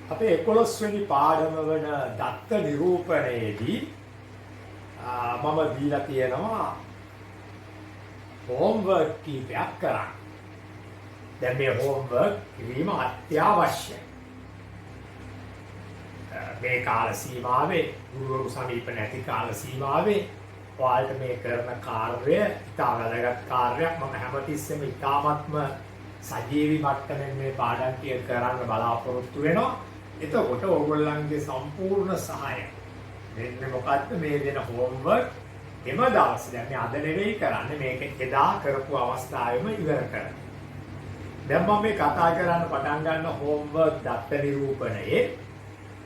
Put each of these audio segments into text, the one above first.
අපේ 11 වෙනි පාඩම වන දත්ත නිරූපණයේදී මම දීලා තියෙනවා හෝම්වර්ක් කීපයක් කරන්න. දැන් මේ හෝම්වර්ක් කිරීම අත්‍යවශ්‍යයි. මේ කාල සීමාවේ ගුරුවරු සමීප නැති කාල සීමාවේ ඔයාලට මේ කරන කාර්යය ඉතා වැදගත් කාර්යයක්. මම හැමතිස්සෙම ඉතාමත්ම සජීවී මට්ටමින් මේ පාඩම් කරන්න බලාපොරොත්තු වෙනවා. එතකොට ඕගොල්ලන්ගේ සම්පූර්ණ සහාය මෙන්න මොකද්ද මේ දෙන හෝම්වර්ක් එම දවසේ දැන් මේ අද නෙවෙයි කරන්නේ මේක එදා කරපු අවස්ථාවෙම ඉවර කරන්න. දැන් මම මේ කතා කරන්න පටන් ගන්න හෝම්වර්ක් දත්ත නිරූපණයේ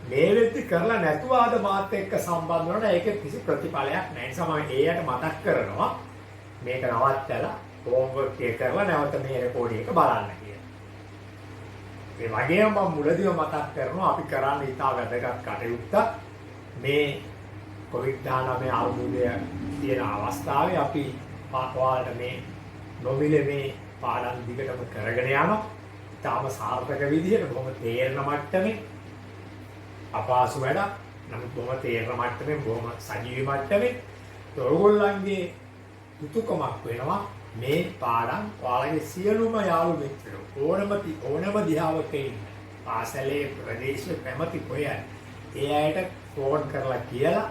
මේ වෙද්දි කරලා නැතුව ආද මාත් එක්ක සම්බන්ධ වෙනවා. ඒකේ කිසි ප්‍රතිඵලයක් නැහැ. ඒ නිසා මම ඒයට මතක් කරනවා මේක නවත්තලා හෝම්වර්ක් එක කරලා නැවත මේ රෙකෝඩින් එක බලන්න කියලා. ඒ වගේම මම මුලදීම මතක් කරනවා අපි කරන්න ඉතා වැදගත් කටයුත්තක්. මේ COVID-19 අවුරුද්දේ තියෙන අවස්ථාවේ අපි ඔයාලට මේ නොමිලේ මේ පාඩම් දිගටම කරගෙන යනවා. තාම සාර්ථක විදිහට බොහොම තේරෙන මට්ටමේ අපහසු වැඩක්. නමුත් බොහොම තේරෙන මට්ටමේ බොහොම සජීවී මට්ටමේ ඔයගොල්ලන්ගේ යුතුයකමක් වෙනවා මේ පාඩම් ඔයාලගේ සියලුම යාළු මිත්‍රයෝ ඕනම දිහාවක ඉන්න පාසලේ ප්‍රදේශ කැමති කොහේ ඒ අයට ෆෝන් කරලා කියලා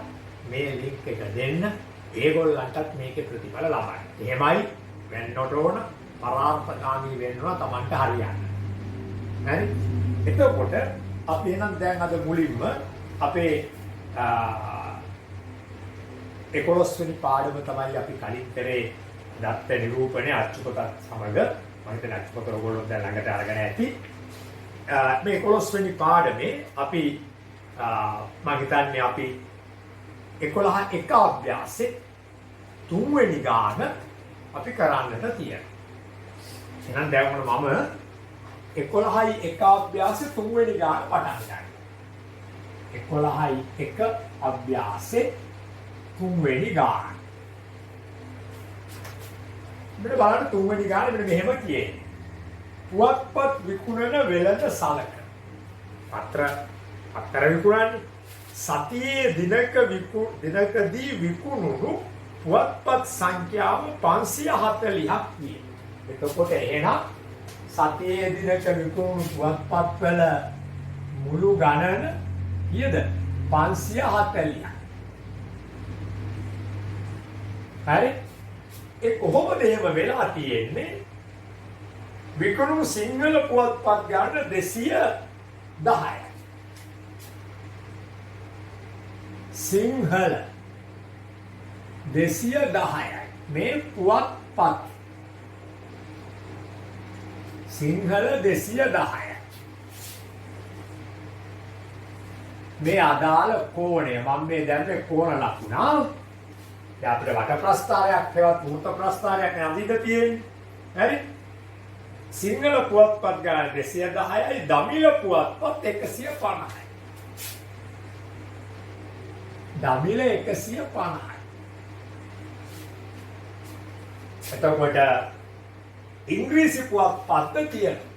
මේ ලින්ක් එක දෙන්න. ඒගොල්ලන්ටත් මේකේ ප්‍රතිඵල ලබන්න. එහෙමයි වෙන්නට ඕන පරාර්ථකාමී වෙන්නවා Tamanට හරියන්න. හරි? එතකොට අපි එනම් දැන් අද මුලින්ම අපේ 11 වෙනි පාඩම තමයි අපි කලින් කරේ දත්ත නිරූපණය අච්චුපතත් සමග. මම හිතන්නේ අච්චුපත ඔයගොල්ලෝ දැන් ළඟට අරගෙන ඇති. මේ 11 වෙනි පාඩමේ අපි මම හිතන්නේ අපි 11 එක අභ්‍යාසෙ 3 වෙනි ගාන අපි කරන්නට තියෙනවා. එහෙනම් දැන් මම 11යි එක අභ්‍යාසෙ 3 වෙනි ගාන පටන් ගන්නවා. 11යි එක අභ්‍යාසෙ 3 වෙනි ගාන. මෙන්න බලන්න 3 වෙනි ගාන මෙන්න මෙහෙම කියෙන්නේ. පුවත්පත් විකුණන වෙළඳ සලක. පත්‍ර විකුණන්නේ සතියේ දිනකදී විකුණුණු පුවත්පත් සංඛ්‍යාව 540ක් විය. එතකොට එහෙනම් සතියේ දිනක විකුණුණු පුවත්පත් වල මුළු ගණන කීයද? 540ක්. හරි? ඒ කොහොමද එහෙම වෙලා තියෙන්නේ? විකුණුණු සිංහල පුවත්පත් ගණන 210යි. සිංහල 210යි. මේ පුවත්පත් සිංහල 210යි. මේ අදාළ කෝණය මම මේ දැම්මේ කෝණ ලකුණා. දැන් අපිට වට ප්‍රස්ථාරයක් හෙවත් මූර්ත ප්‍රස්ථාරයක් නදින්න තියෙන්නේ. හරි? සිංහල පුවත්පත් ගණන 210යි. දමිළ පුවත්පත් 150යි. දමිළ 150යි. එතකොට ඉංග්‍රීසි පුවත්පත් තියෙනවා.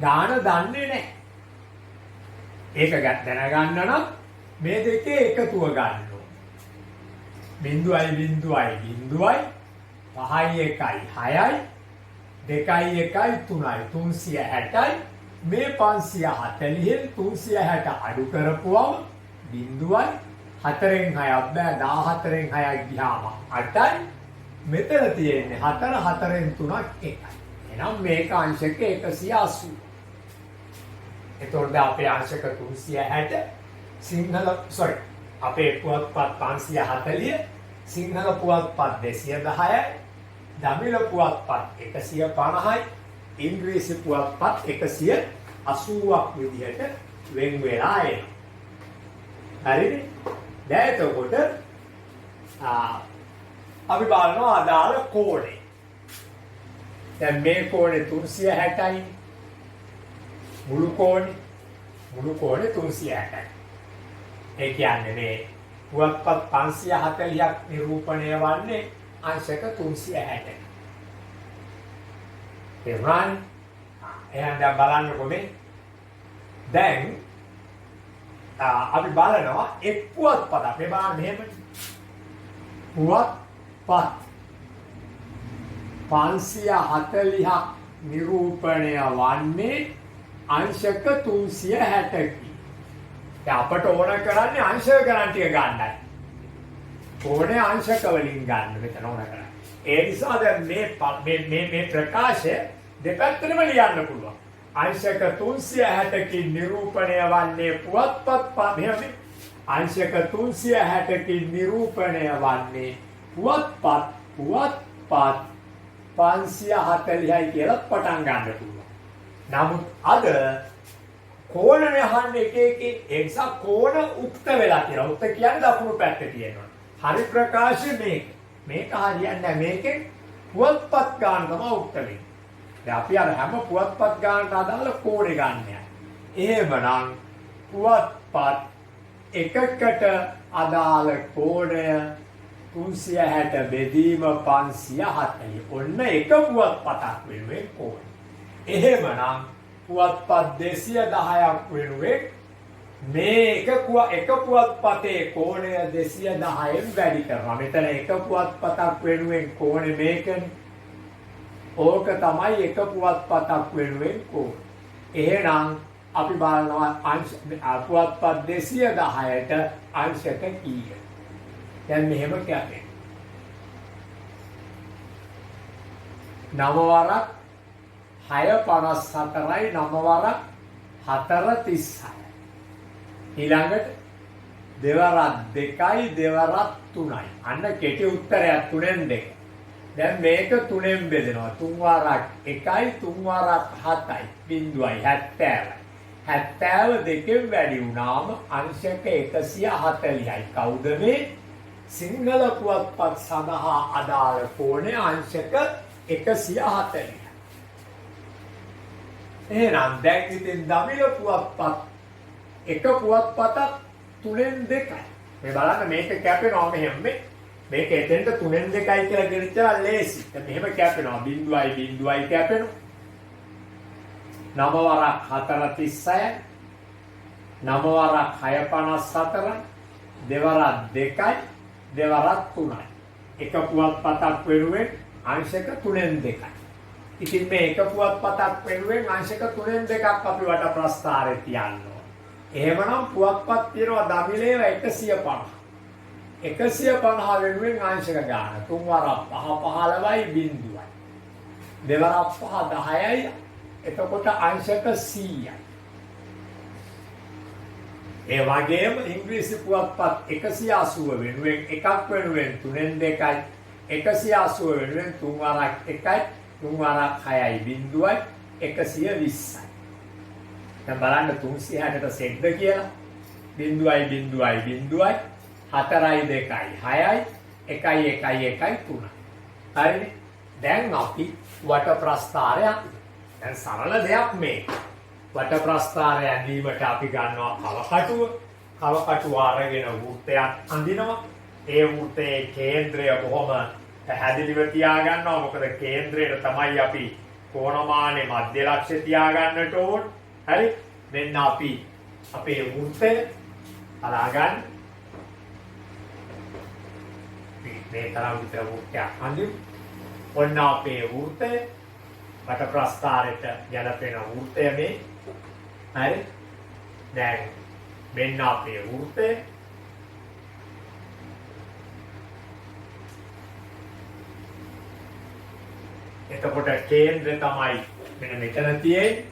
ගාන දන්නේ නැහැ. ඒක දැනගන්න නම් මේ දෙකේ එකතුව ගන්න ඕනේ. 0.0.0 5යි 1යි 6යි 2යි 1යි 3යි 360යි. මේ 540න් 360 අඩු කරපුවම 0යි 4න් 6ක් බෑ 14න් 6ක් ගියාම 8යි. මෙතන තියෙන්නේ 4 4න් 3ක් 1යි. එහෙනම් මේක අංශක 180. එතකොට අපේ අංශක 360 සිංහල අපේ පුවත්පත් 540 සිංහල පුවත්පත් 210යි දමිළ පුවත්පත් 150යි ඉංග්‍රීසි පුවත්පත් 180ක් විදිහට වෙන් වෙලා එනවා. හරිද? දැන් එතකොට අපි බලනවා අදාළ කෝණය. දැන් මේ කෝණය 360යි. මුළු කෝණය 360යි. ඒ කියන්නේ මේ පුවත්පත් 540ක් නිරූපණය වන්නේ අංශක 360යි. තේරුණානේ? එහෙනම් දැන් බලන්නකො මේ. දැන් අපි බලනවා එක් පුවත්පතක්. මේ බලන්න මෙහෙම. පුවත්පත් 540ක් නිරූපණය වන්නේ අංශක 360කි. දැන් අපට ඕන කරන්නේ අංශක ගණන් ටික ගන්නයි. ඕනේ අංශක වලින් ගන්න මෙතන ඕන කරන්නේ. ඒ නිසා දැන් මේ ප්‍රකාශය දෙපැත්තටම ලියන්න පුළුවන්. අංශක 360කින් නිරූපණය වන්නේ පුවත්පත් මෙහෙම අංශක 360කින් නිරූපණය වන්නේ පුවත්පත් 540යි කියලා පටන් ගන්න පුළුවන්. නමුත් අද කෝණ යහන්නේ එක ඒ නිසා කෝණ උක්ත වෙලා තියෙනවා. උක්ත කියන්නේ දකුණු පැත්තේ තියෙනවා. හරි ප්‍රකාශය මේක හරියන්නේ මේකෙන් පුවත්පත් ගන්න තමයි උක්ත වෙන්නේ. දැන් අපි අර හැම පුවත්පත් ගන්නට අදාළ කෝණේ ගන්නෑ. එහෙමනම් පුවත්පත් එකකට අදාළ කෝණය 360 බෙදීම 540. ඔන්න එක පුවත්පතක් වෙනුවෙන් කෝණය. එහෙමනම් පුවත්පත් 210ක් වෙනුවෙන් මේ එක පුවත්පතේ කෝණය 210න් වැඩි කරනවා. මෙතන එක පුවත්පතක් වෙනුවෙන් කෝණය මේකනේ. ඕක තමයි එක පුවත්පතක් වෙනුවෙන් කෝණය. එහෙනම් අපි බලනවා පුවත්පත් 210ට අංශක කීයද? දැන් මෙහෙම කියන්නේ. 9 වරක් 654යි 9 වරක් 436. ඊළඟට දෙවරක් 2යි දෙවරක් 3යි. අන්න කෙටි උත්තරයක් 3ෙන් 2. දැන් මේක 3ෙන් බෙදෙනවා. 3 වරක් 1යි 3 වරක් 7යි. බිඳුවයි 70යි. 70 දෙකෙන් වැඩි වුණාම අංශක 140යි. කවුද මේ? සිංහල පුවත්පත් සඳහා අදාළ කෝණය අංශක 140යි. එහෙනම් දැන් ඉතින් දමිළ පුවත්පත් එක පුවත්පතක් 3ෙන් 2යි. මේ බලන්න මේක කැපෙනවා මෙහෙම මේක එතෙන්ට 3ෙන් 2යි කියලා ගෙනිච්චා ලේසි. දැන් මෙහෙම කැපෙනවා බිඳුවයි කැපෙනවා. 9 වරක් 436යි 9 වරක් 654යි දෙවරක් 2යි දෙවරක් 3යි. එක පුවත්පතක් වෙනුවෙන් අංශක 3ෙන් 2යි. ඉතින් මේ එක පුවත්පතක් වෙනුවෙන් අංශක 3ෙන් 2ක් අපි වට ප්‍රස්ථාරේ තියනවා. එහෙමනම් පුවත්පත් තියෙනවා දමිළේව 150. 150 වෙනුවෙන් අංශක ගන්න. 3 වරක් 5 15යි බිඳුවයි. දෙවරක් 5 10යි. එතකොට අංශක 100යි. ඒ වගේම ඉංග්‍රීසි පුවත්පත් 180 වෙනුවෙන් එකක් වෙනුවෙන් 3ෙන් 2යි. 180 වෙනුවෙන් 3 වරක් 1යි 3 වරක් 6යි බිඳුවයි 120යි. දැන් බලන්න 360ට සෙට්ද කියලා. බිඳුවයි 4යි 2යි 6යි 1යි 3යි. හරිනේ. දැන් අපි වට ප්‍රස්ථාරයක් දැන් සරල දෙයක් මේ. වට ප්‍රස්ථාරය ඇඳීමට අපි ගන්නවා කවකටුව අරගෙන වෘත්තයක් අඳිනවා. ඒ වෘත්තයේ කේන්ද්‍රය බොහොම පැහැදිලිව තියාගන්නවා. මොකද කේන්ද්‍රයට තමයි අපි කෝණමානේ මධ්‍ය ලක්ෂ්‍ය තියාගන්නට ඕන. හරි. මෙන්න අපි අපේ වෘත්තය අලාගන්න. මේ තරම් විතර වෘත්තයක් අඳිමු. ඔන්න අපේ වෘත්තය වට ප්‍රස්ථාරයට ගැලපෙන වෘත්තය මේ. හරි. දැන් මෙන්න අපේ වෘත්තය. එතකොට කේන්ද්‍රය තමයි මෙන්න මෙතන තියෙන්නේ.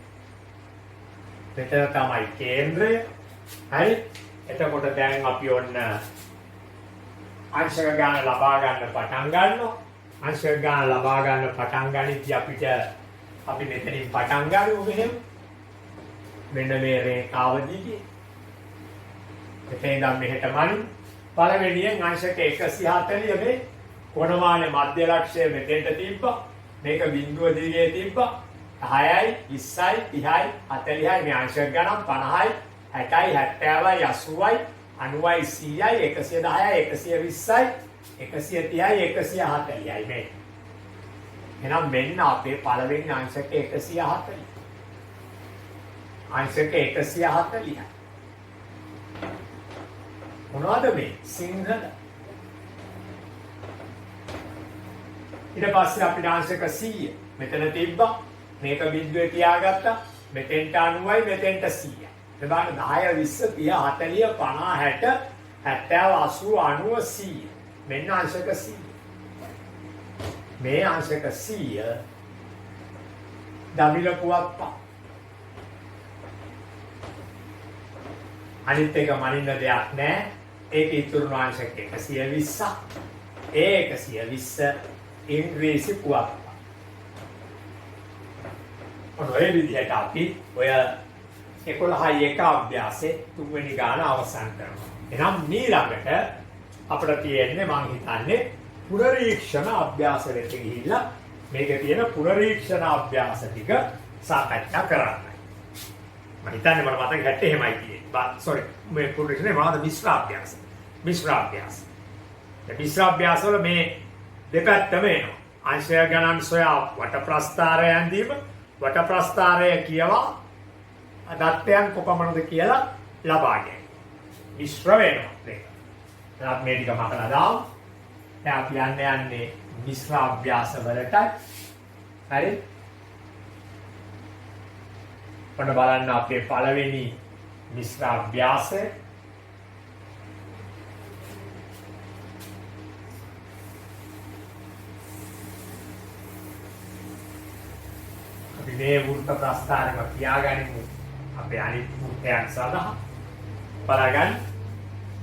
මෙතන තමයි කේන්ද්‍රය. හරි. එතකොට දැන් අපි ඔන්න අංශක ගාන ලබා ගන්න පටන් ගන්නවා. අංශක ගාන ලබා ගන්න පටන් ගනිද්දී අපි මෙතනින් පටන් ගන්නවා මෙහෙම. මෙන්න මේ රේඛාව දිගේ. එතෙන් ඉඳන් මෙහෙට මනින් පළවෙනියෙන් අංශක 140 මේ කොණමානේ මධ්‍ය ලක්ෂ්‍යය මෙතෙන්ට තිබ්බා. මේක බිඳුව දිගේ තිබ්බා. 10යි 20යි 30යි 40යි මේ අංශක ගණන් 50යි 60යි 70යි 80යි 90යි 100යි 110යි 120යි 130යි 140යි මේ. එහෙනම් මෙන්න අපේ පළවෙනි අංශක 140. අංශක 140යි. මොනවද මේ? සිංහල. ඊට පස්සේ අපිට අංශක 100 මෙතන තිබ්බා. මේක බිඳුවේ තියාගත්තා. මෙතෙන්ට 90යි මෙතෙන්ට 100යි. එතන 10 20 30 40 50 60 70 80 90 100. මෙන්න අංශක 100. මේ අංශක 100 දමිළ පුවත්පත්. අනිත් එක මනින්න දෙයක් නැහැ. ඒක ඉතුරු අංශක 120ක්. ඒ 120 ඉංග්‍රීසි පුවත්පත්. ඔය විදිහට අපි ඔය 11යි 1 අභ්‍යාසයේ තුන්වෙනි ගාන අවසන් කරනවා. එහෙනම් ඊළඟට අපිට තියෙන්නේ මම හිතන්නේ පුනරීක්ෂණ අභ්‍යාස වලට ගිහිල්ලා මේකේ තියෙන පුනරීක්ෂණ අභ්‍යාස ටික සාකච්ඡා කරන්නයි. මම හිතන්නේ මට මතක හැටි එහෙමයි තියෙන්නේ. සෝරි මේ පුනරීක්ෂණේ මොනවද මිශ්‍ර අභ්‍යාස. මිශ්‍ර අභ්‍යාස. ඒ මිශ්‍ර අභ්‍යාස වල මේ දෙපැත්තම එනවා. අංශය ගණන් සොයා වට ප්‍රස්ථාරය ඇඳීම වට ප්‍රස්ථාරය කියවා දත්තයන් කොපමණද කියලා ලබා ගැනීම. මිශ්‍ර වෙනවා මේක. දැන් මේ ටික මතලා දාමු. දැන් අපි යන්නේ මිශ්‍ර අභ්‍යාස වලට. හරි. ඔන්න බලන්න අපේ පළවෙනි මිශ්‍ර අභ්‍යාසය. අපි මේ වෘත්ත ප්‍රස්ථාරයම තියාගනිමු. අපේ අනිත් වෘත්තයන් සඳහා බලගන්න.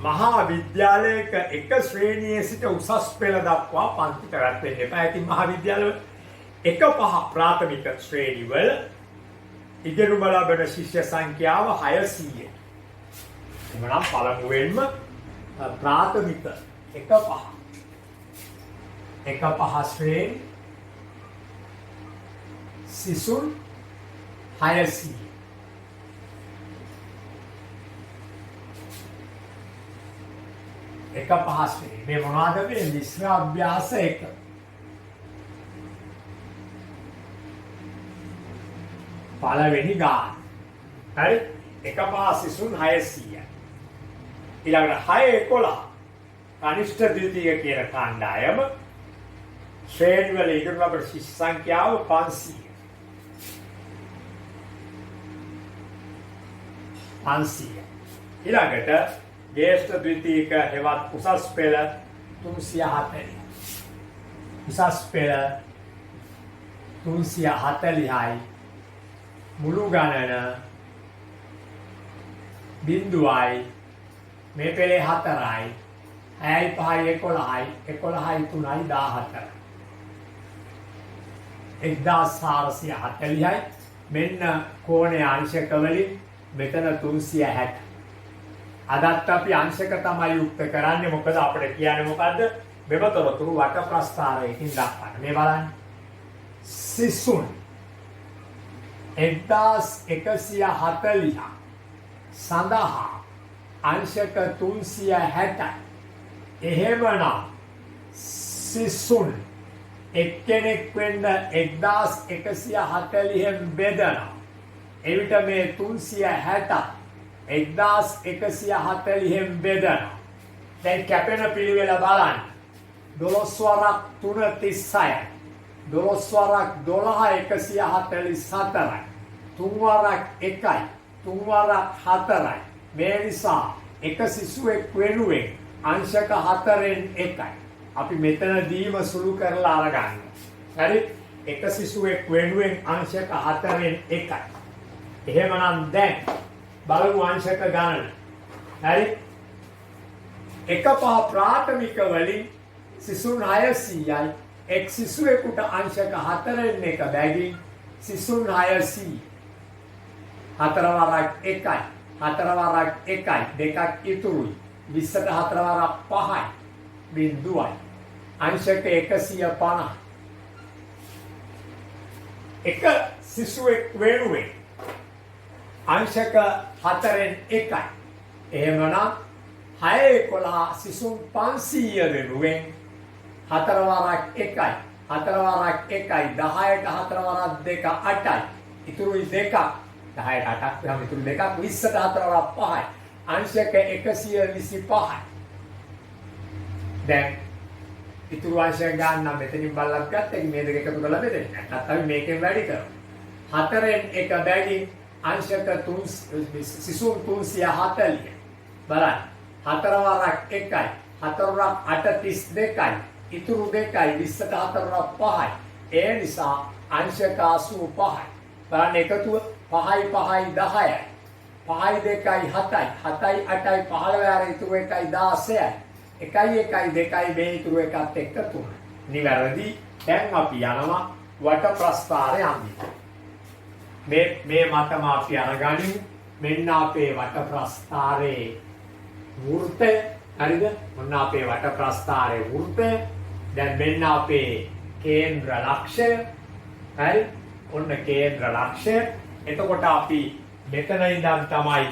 මහා විද්‍යාලයක එක ශ්‍රේණියේ සිට උසස් පෙළ දක්වා පන්ති පැවැත්වෙන්න එපා. ඉතින් මහා විද්‍යාල 1-5 ප්‍රාථමික ශ්‍රේණිවල ඉගෙනුම ලබන ශිෂ්‍ය සංඛ්‍යාව 600යි. එමනම් පළමුවෙන්ම ප්‍රාථමික 1-5 ශ්‍රේණි සිසුන් 600. එක පහස්සේ මේ මොනවද මේ මිශ්‍ර අභ්‍යාස 1. පළවෙනි ගාන. හරි? එක පහ සිසුන් 600යි. ඊළඟට 6-11 කනිෂ්ඨ ද්විතීය කියන කණ්ඩායම ශ්‍රේණි වල ඉගෙනු ලබන ශිෂ්‍ය සංඛ්‍යාව 500. 500. ඊළඟට ජේෂ්ඨ ද්විතීයක හෙවත් උසස් පෙළ 340. උසස් පෙළ 340යි. මුළු ගණන බිඳුවයි මේ පෙළේ 4යි 6යි 5යි 11යි 11යි 3යි 14යි 1440යි. මෙන්න කෝණයේ අංශක වලින් මෙතන 360. අදත් අපි අංශක තමයි යුක්ත කරන්නේ. මොකද අපිට කියන්නේ මොකද්ද? මෙවතොරතුරු වට ප්‍රස්ථාරයකින් දක්වන්න. මේ බලන්න. සිසුන් 1140 සඳහා අංශක 360. එහෙමනම් සිසුන් එක්කෙනෙක් වෙන්න 1140න් බෙදනවා. එවිට මේ 360 1140න් බෙදනවා. දැන් කැපෙන පිළිවෙල බලන්න. 12 වරක් 3 36යි. 12 වරක් 12 144යි. 3 වරක් 1යි. 3 වරක් 4යි. මේ නිසා එක සිසුවෙක් වෙනුවෙන් අංශක 4න් 1යි. අපි මෙතනදීම සුළු කරලා අරගන්න. හරි? එක සිසුවෙක් වෙනුවෙන් අංශක 4න් 1යි. එහෙමනම් දැන් බලමු අංශක ගණන. හරි? 1-5 ප්‍රාථමික වලින් සිසුන් 600යි. එක් සිසුවෙකුට අංශක 4න් 1 බැගින් සිසුන් 600. 4 වරක් 1යි. 4 වරක් 1යි. දෙකක් ඉතුරුයි. 20ට 4 වරක් 5යි. බිඳුවයි. අංශක 150. එක සිසුවෙක් වෙනුවෙන් අංශක 4න් 1යි. එහෙමනම් 6-11 සිසුන් 500 වෙනුවෙන් 4 වරක් 1යි. 4 වරක් 1යි. 10ට 4 වරක් 2 8යි. ඉතුරුයි 2ක්. 10ට 8ක් ගම ඉතුරු දෙකක් 20ට 4 වරක් 5යි. අංශක 125යි. දැන් ඉතුරු අංශය ගන්න නම් මෙතනින් බලලත් ගත්තා. මේ දෙක එකතු කරලා බෙදෙන්න. නැත්නම් අපි මේකෙන් වැඩි කරමු. 4න් 1 බැගින් අංශක 3 සිසුන් 340. බලන්න. 4 වරක් 1යි. 4 වරක් 8 32යි. ඉතුරු දෙකයි 20ට 4 වරක් 5යි. ඒ නිසා අංශක 85යි. බලන්න එකතුව 5යි 5යි 10යි. 5යි 2යි 7යි. 7යි 8යි 15යි අර ඉතුරු එකයි 16යි. 1යි 1යි 2යි මේ ඉතුරු එකත් එක්ක 3යි. නිවැරදි. දැන් අපි යනවා වට ප්‍රස්ථාරය අඳින්න. මේ මතම අපි අරගනිමු. මෙන්න අපේ වට ප්‍රස්ථාරයේ වෘත්තය. හරිද? ඔන්න අපේ වට ප්‍රස්ථාරයේ වෘත්තය. දැන් මෙන්න අපේ කේන්ද්‍ර ලක්ෂය. හරි? ඔන්න කේන්ද්‍ර ලක්ෂය. එතකොට අපි මෙතන ඉඳන් තමයි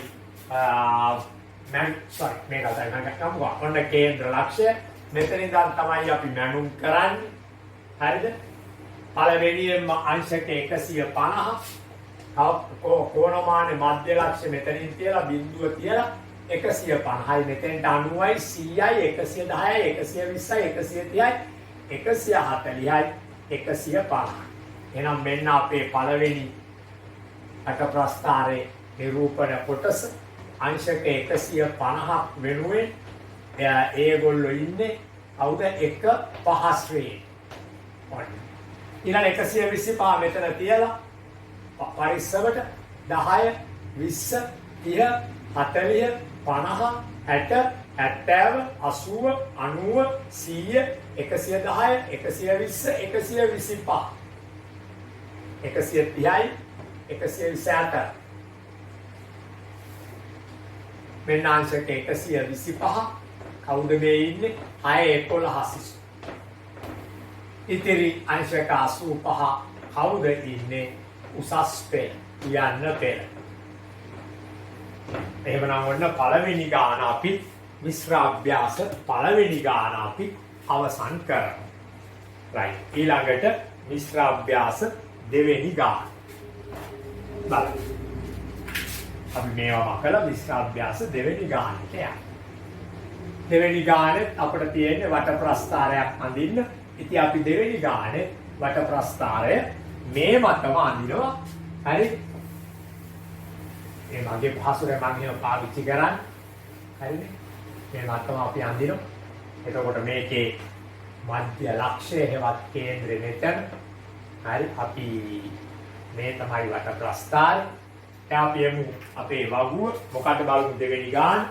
මේක තමයි ගමු. ඔන්න කේන්ද්‍ර ලක්ෂය. මෙතන ඉඳන් තමයි අපි මැනුම් කරන්නේ. හරිද? පළවෙනියෙන්ම අංශක 150. කෝණමානේ මධ්‍ය ලක්ෂ්‍ය මෙතනින් තියලා බිඳුව තියලා 150යි මෙතෙන්ට 90යි 100යි 110යි 120යි 130යි 140යි 150යි. එහෙනම් මෙන්න අපේ පළවෙනි අට ප්‍රස්ථාරයේ නිරූපණ කොටස අංශක 150ක් වෙනුවෙන් ඒගොල්ලෝ ඉන්නේ අවුද 1.5 ශ්‍රේණිය. ඊළඟ 125 මෙතන තියලා පරිස්සමට 10 20 30 40 50 60 70 80 90 100 110 120 125 130යි 127 මෙන්න අංශක 125 කවුද මේ ඉන්නේ 6 11 සිසු. ඉතිරි අංශක 85 කවුද ඉන්නේ උසස් පෙළ යන්න පෙළ. එහෙමනම් ඔන්න පළවෙනි ගාන අපි මිශ්‍ර අභ්‍යාස පළවෙනි ගාන අපි අවසන් කරමු. right. ඊළඟට මිශ්‍ර අභ්‍යාස දෙවෙනි ගාන. බලන්න. අපි මේවා මකලා මිශ්‍ර අභ්‍යාස දෙවෙනි ගානට යමු. දෙවෙනි ගානේ අපිට තියෙන්නේ වට ප්‍රස්ථාරයක් අඳින්න. ඉතින් අපි දෙවෙනි ගානේ වට ප්‍රස්ථාරය මේ මතම අඳිනවා. හරි? මේ මගේ පහසුරේ මම එහෙම පාවිච්චි කරන්නේ. හරිද? මේ මතම අපි අඳිනවා. එතකොට මේකේ මධ්‍ය ලක්ෂ්‍ය හේවත් කේන්ද්‍රෙ මෙතන. හරි? අපි මේ තමයි වට ප්‍රස්ථාරය. දැන් අපි යමු අපේ වගුව. මොකක්ද බලමු දෙවෙනි ගාන.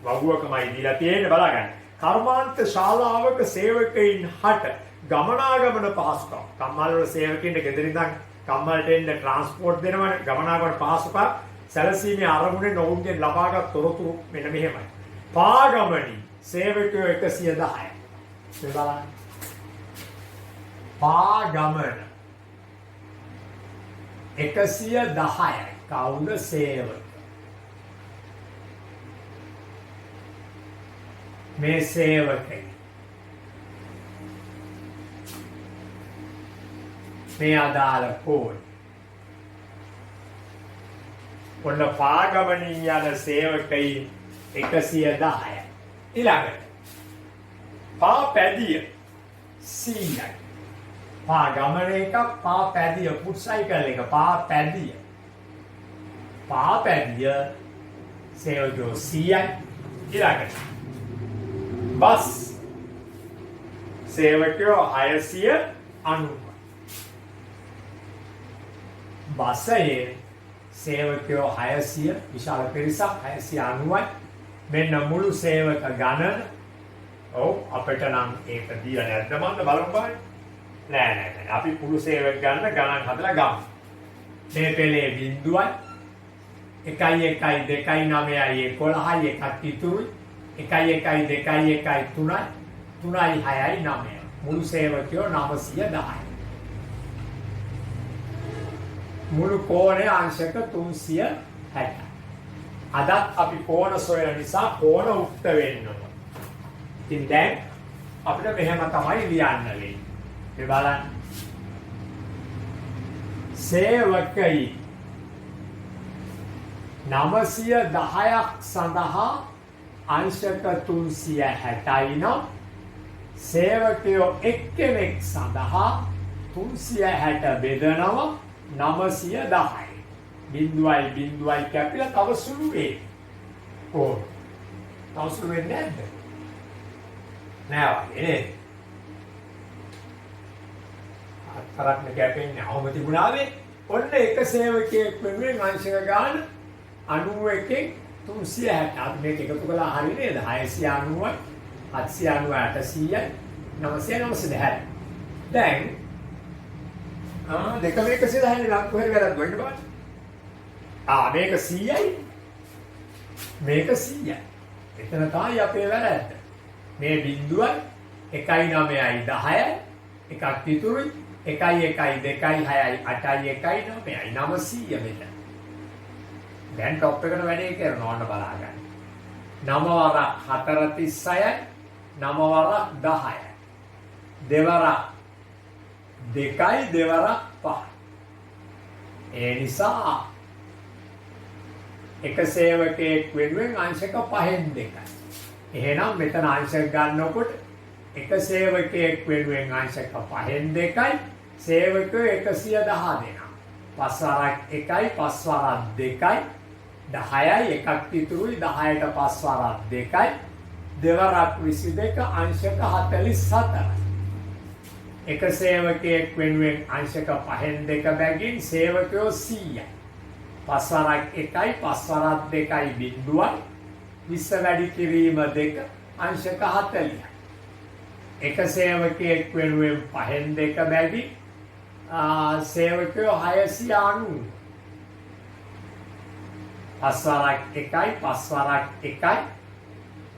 වගුවකමයි දීලා තියෙන්නේ බලගන්න. කර්මාන්ත ශාලාවක සේවකයින් හට ගමනාගමන පහසුකම්. කම්මල් වල සේවකින්ට ගෙදරින් ඉඳන් කම්මල්ට එන්න ට්‍රාන්ස්පෝර්ට් දෙනවනේ. ගමනාගමන පහසුකම් සැලසීමේ අරමුණෙන් ඔවුන්ගෙන් ලබාගත් තොරතුරු මෙන්න මෙහෙමයි. පාගමනින් සේවකයෝ 110යි. මේ බලන්න. පාගමන 110යි. කවුද සේවක? මේ සේවකයි. මේ අදාළ කෝඩ්. ඔන්න පාගමනින් යන සේවකයි 110යි. ඊළඟට පාපැදිය 100යි. පාගමන එකක් පාපැදිය ෆුට් සයිකල් එක පාපැදිය. පාපැදිය සේවකයෝ 100යි. ඊළඟට බස් සේවකයෝ 690. බසයේ සේවකයෝ 600 විශාල පිරිසක් 690යි. මෙන්න මුළු සේවක ගණන. ඔව් අපිට නම් ඒක දීලා නැද්ද මන්ද බලමු බලන්න. නෑ. අපි මුළු සේවක ගණන් හදලා ගමු. මේ පෙළේ බිඳුවයි 1 1 2 9යි 11යි එකක් ඉතුරුයි. 1 1 2 1 3යි 3යි 6යි 9යි. මුළු සේවකයෝ 910යි. මුළු කෝණය අංශක 360යි. අදත් අපි කෝණ සොයන නිසා කෝණ උක්ත වෙන්න ඕන. ඉතින් දැන් අපිට මෙහෙම තමයි ලියන්න වෙන්නේ. මේ බලන්න. සේවකයි 910ක් සඳහා අංශක 360යි නම් සේවකයෝ එක්කෙනෙක් සඳහා 360 බෙදනවා 910යි. බිඳුවයි බිඳුවයි කැපිලා තව සුළු වේ. ඕ. තව සුළු වෙන්නේ නැද්ද? නෑ වගේ නේද? අතරක් කැපෙන්නේ අවම තිබුණාවේ. ඔන්න එක සේවකයෙක් වෙනුවෙන් අංශක ගාන 91කින් 360. අපි මේක එකතු කළා හරි නේද? 690යි 790යි 800යි 900 දැන් දෙක මේක 110නේ ලක් කොහෙද වැරද්ද වෙන්න බෑ. මේක 100යි මේක 100යි. එතන තමයි අපේ වැරද්ද. මේ බිඳුවයි 1.9යි 10යි එකක් ඉතුරුයි 1 1 2 6යි 8යි 1යි 9යි 900 මෙතන. දැන් টොප් එකට වැඩේ කරනවා ඔන්න බලා ගන්න. 9 වරක් 4 36යි 9 වරක් 10යි. දෙවරක් 2යි දෙවරක් 5යි. ඒ නිසා එක සේවකයෙක් වෙනුවෙන් අංශක 5න් 2යි. එහෙනම් මෙතන අංශක ගන්නකොට එක සේවකයෙක් වෙනුවෙන් අංශක 5න් 2යි සේවකයෝ 110 දෙනා. 5 වරක් 1යි 5 වරක් 2යි 10යි එකක් ඉතුරුයි 10ට 5 වරක් 2යි දෙවරක් 22 අංශක 44යි. එක සේවකයෙක් වෙනුවෙන් අංශක 5න් 2 බැගින් සේවකයෝ 100යි. 5 වරක් 1යි 5 වරක් 2යි බිඳුවයි 20 වැඩි කිරීම 2 අංශක 40යි. එක සේවකයෙක් වෙනුවෙන් 5න් 2 බැගින් සේවකයෝ 690. 5 වරක් 1යි 5 වරක් 1යි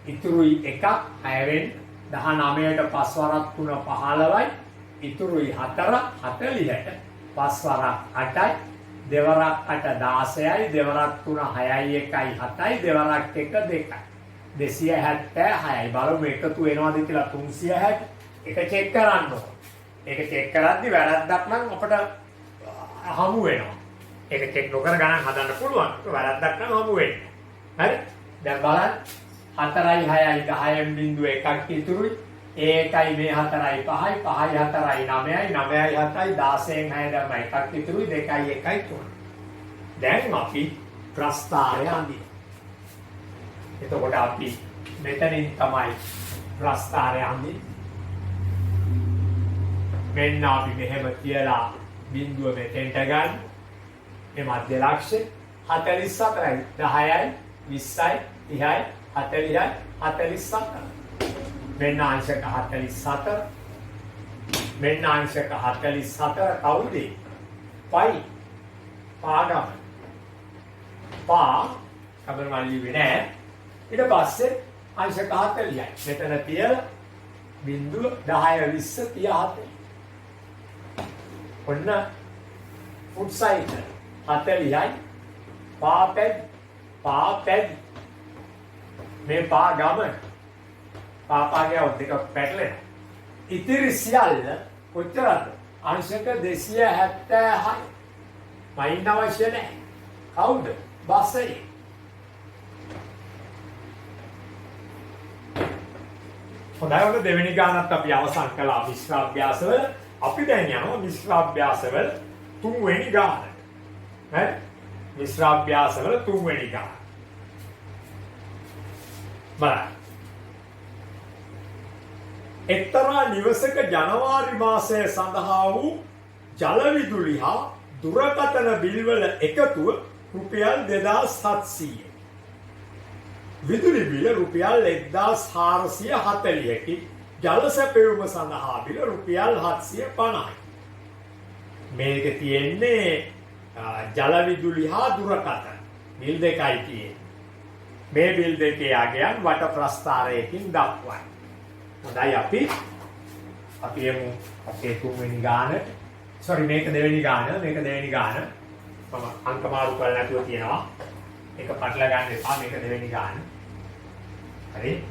ඉතුරුයි 1ක් 6 වෙනි 19ට 5 වරක් 3 15යි ඉතුරුයි 4 40ට 5 වරක් 8යි දෙවරක් 8 16යි දෙවරක් 3 6යි 1යි 7යි දෙවරක් 1 2යි 276යි බලමු එකතු වෙනවද කියලා 360 එක චෙක් කරන්න ඕන. ඒක චෙක් කරද්දි වැරද්දක් නම් අපිට හමු වෙනවා. ඒක චෙක් නොකර ගණන් හදන්න පුළුවන්. වැරද්දක් නම් හමු වෙන්නේ. හරි? දැන් බලන්න 4යි 6යි 10න් බිඳුව එකක් ඉතුරුයි. ඒකයි මේ 4යි 5යි 5යි 4යි 9යි 9යි 7යි 16න් 6 දැම්ම එකක් ඉතුරුයි 2යි 1යි 3. දැන් අපි ප්‍රස්ථාරය අඳිනවා. එතකොට අපි මෙතනින් තමයි ප්‍රස්ථාරය අඳින්නේ. මෙන්න අපි මෙහෙම කියලා බිඳුව මෙතෙන්ට ගන්න. මේ මධ්‍ය ලක්ෂ්‍ය 44යි 10යි 20යි 30යි 40යි 47. මෙන්න අංශක 44. මෙන්න අංශක 44 කවුද? පයි. පාගම. පා කබර මල්ලි නෑ. ඊට පස්සේ අංශක 40යි. මෙතන තියලා බිඳුව 10 20 30 40. ඔන්න ෆුට් සයිඩ් 40යි පාපැඩ් මේ පා ගමන පාපාගේ ඔත් දෙක පැටලෙන ඉතිරි සියල්ල කොච්චරද අංශක 276යි මයින් අවශ්‍ය නැහැ කවුද බසයි හොඳයි ඔන්න දෙවෙනි ගානත් අපි අවසන් කළා මිශ්‍ර අභ්‍යාසවල අපි දැන් යනවා මිශ්‍ර අභ්‍යාසවල තුන්වෙනි ගානට. හරි? මිශ්‍ර අභ්‍යාසවල තුන්වෙනි ගාන. බලන්න. එක්තරා නිවසක ජනවාරි මාසය සඳහා වූ ජල විදුලි හා දුරකථන බිල්වල එකතුව රුපියල් 2700යි. විදුලි බිල රුපියල් 1440කි. ජල සැපයුම සඳහා බිල රුපියල් 750යි. මේක තියෙන්නේ ජල විදුලි හා දුරකථන බිල් දෙකයි තියෙන්නේ. මේ බිල් දෙකේ අගයන් වට ප්‍රස්ථාරයකින් දක්වයි. හොඳයි අපි යමු අපේ තුන්වෙනි ගාන. මේක දෙවෙනි ගාන. මම අංක මාරු කරලා නැතුව තියෙනවා. ඒක පටල ගන්න එපා. මේක දෙවෙනි ගාන. හරි?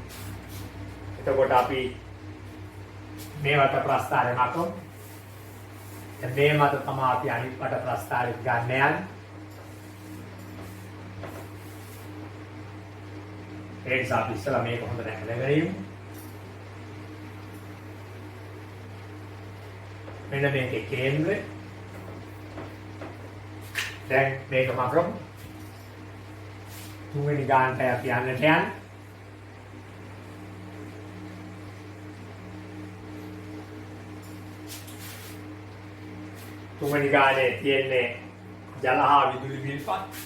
එතකොට අපි මේ වට ප්‍රස්ථාරය මතම මේ මත තමයි අපි අනිත් වට ප්‍රස්ථාරය ගන්න යන්නේ. ඒ නිසා අපි ඉස්සලා මේක හොඳට හැදගෙන ඉමු. මෙන්න මේකේ කේන්ද්‍රය. දැන් මේක මකරමු. තුන්වෙනි ගානට අපි යන්නට යන්නේ. තුන්වෙනි ගානේ තියෙන්නේ ජල හා විදුලි බිල්පත්.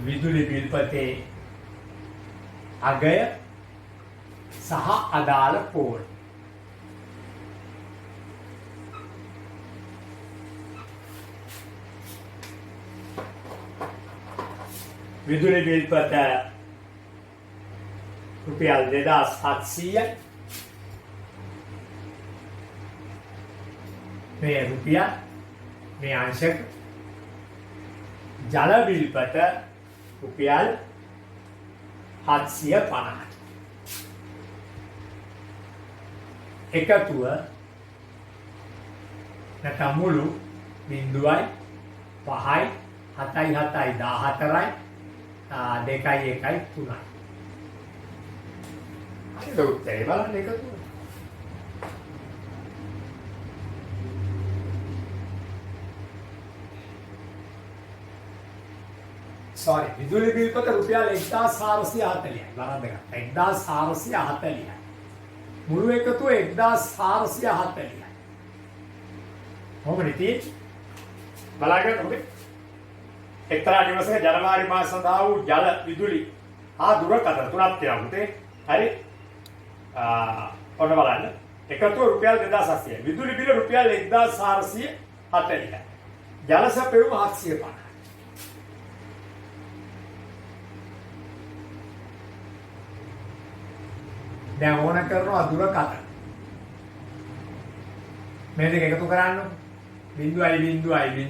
විදුලි බිල්පතේ අගය සහ අදාළ පෝල්. විදුලි බිල්පත රුපියල් 2700යි. මේ රුපියල් මේ අංශක. ජල බිල්පත රුපියල් 750යි. එකතුව නැත්නම් මුළු 0යි 5යි 7යි 7යි 14යි 2යි 1යි 3යි. ඒක උත්තරේ බලන්න එකතුව. sorry විදුලි බිල්පත රුපියල් 1440යි. වරද්දගත්තා. 1440යි. මුළු එකතුව 1440යි. කොහොමද තියෙන්නේ? බලන්න ඔබේ එක්තරා දිවසක ජනවාරි මාස සඳහා වූ ජල විදුලි හා දුරකථන තුනක් තියෙනවා පුතේ. හරි? ඔන්න බලන්න. එකතුව රුපියල් 2700යි. විදුලි බිල රුපියල් 1440යි. ජල සැපයුම 750යි. දැන් ඕන කරනවා දුරකථන. මේ දෙක එකතු කරන්න. 0.0.0යි 4යි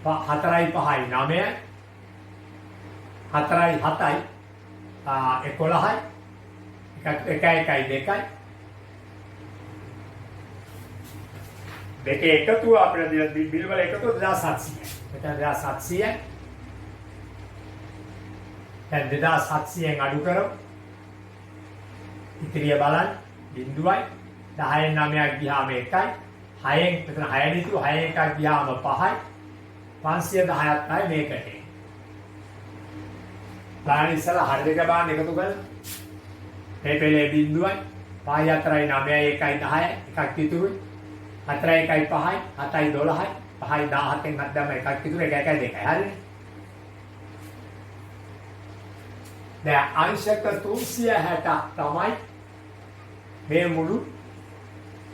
5යි 9යි 4යි 7යි 11යි 1යි 2යි දෙකේ එකතුව අපිට බිල් වල එකතුව 2700යි. මෙතන 2700යි. දැන් 2700න් අඩු කරමු. ඉතිරිය බලන්න 0යි 10න් 9ක් ගියාම 1යි 6න් මෙතන 6 නිතු 6න් එකක් ගියාම 5යි 510ක් තමයි මේකට. බලන්න ඉස්සලා හරි දෙක බාන්න එකතු කරලා මේ පෙළේ 0යි 5යි 4යි 9යි 1යි 10යි එකක් ඉතුරුයි 4යි 1යි 5යි 7යි 12යි 5යි 17න් මැදම එකක් ඉතුරු 1යි 2යි හරිනේ. දැන් අංශක 360 තමයි මේ මුළු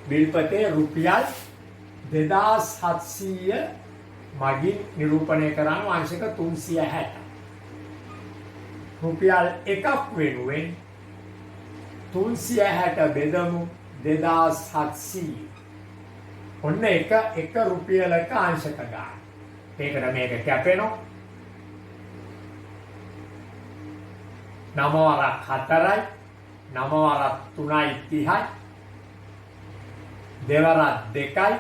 බිල්පතේ රුපියල් 2700 මගින් නිරූපණය කරන අංශක 360. රුපියල් 1ක් වෙනුවෙන් 360 බෙදමු 2700. ඔන්න එක රුපියලක අංශක ගන්න. මේකට මේක කැපෙනවා. 9 වරක් 4යි 9 වරක් 3යි 30යි දෙවරක් 2යි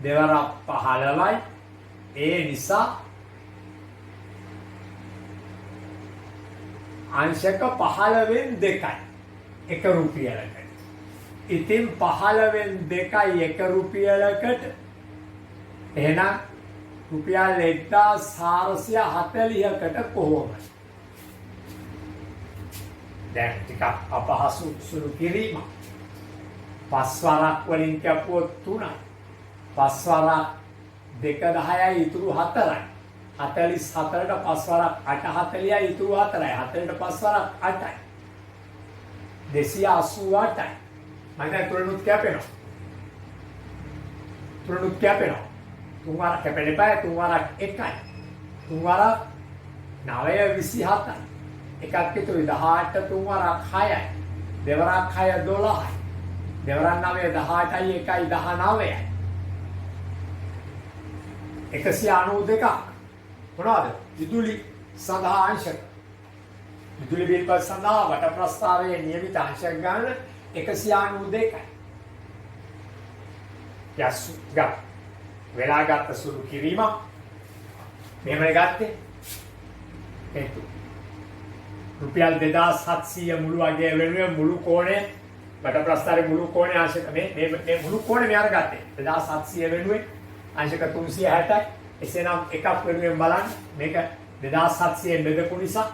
දෙවරක් 15යි. ඒ නිසා අංශක 15න් 2යි එක රුපියලකට. ඉතින් 15න් 2යි එක රුපියලකට එහෙනම් රුපියල් 1440කට කොහොමද? දැන් ටිකක් අපහසු සුළු කිරීම. 5 වරක් වලින් කැපුවොත් 3යි. 5 වරක් 2 10යි ඉතුරු 4යි. 44ට 5 වරක් 8 40යි ඉතුරු 4යි. 40ට 5 වරක් 8යි. 288යි. මම දැන් තුනනුත් කැපෙනවා. 3 වරක් කැපෙන්න එපා. 3 වරක් 1යි. 3 වරක් 9 27යි. එකක් ඉතුරුයි 18 3 වරක් 6යි. දෙවරක් 6 12යි. දෙවරක් 9 18යි 1යි 19යි. 192ක්. මොනවද? විදුලි සඳහා අංශක. විදුලි බිල්පත් සඳහා වට ප්‍රස්තාවයේ නියමිත අංශක ගන්න 192යි. යස්සු ගා වෙලාගත් සුළු කිරීම මෙහෙමයි ගත්තේ. හේතු. රුපියල් 2700 මුළු අගය වෙනුවෙන් මුළු කෝණය බට ප්‍රස්ථාරේ මුළු කෝණය ආංශක මේ මුළු කෝණය මෙයාර ගත්තේ 2700 වෙනුවෙන් ආංශක 360යි. එසේනම් එකක් වෙනුවෙන් බලන්න මේක 2700 බෙදපු නිසා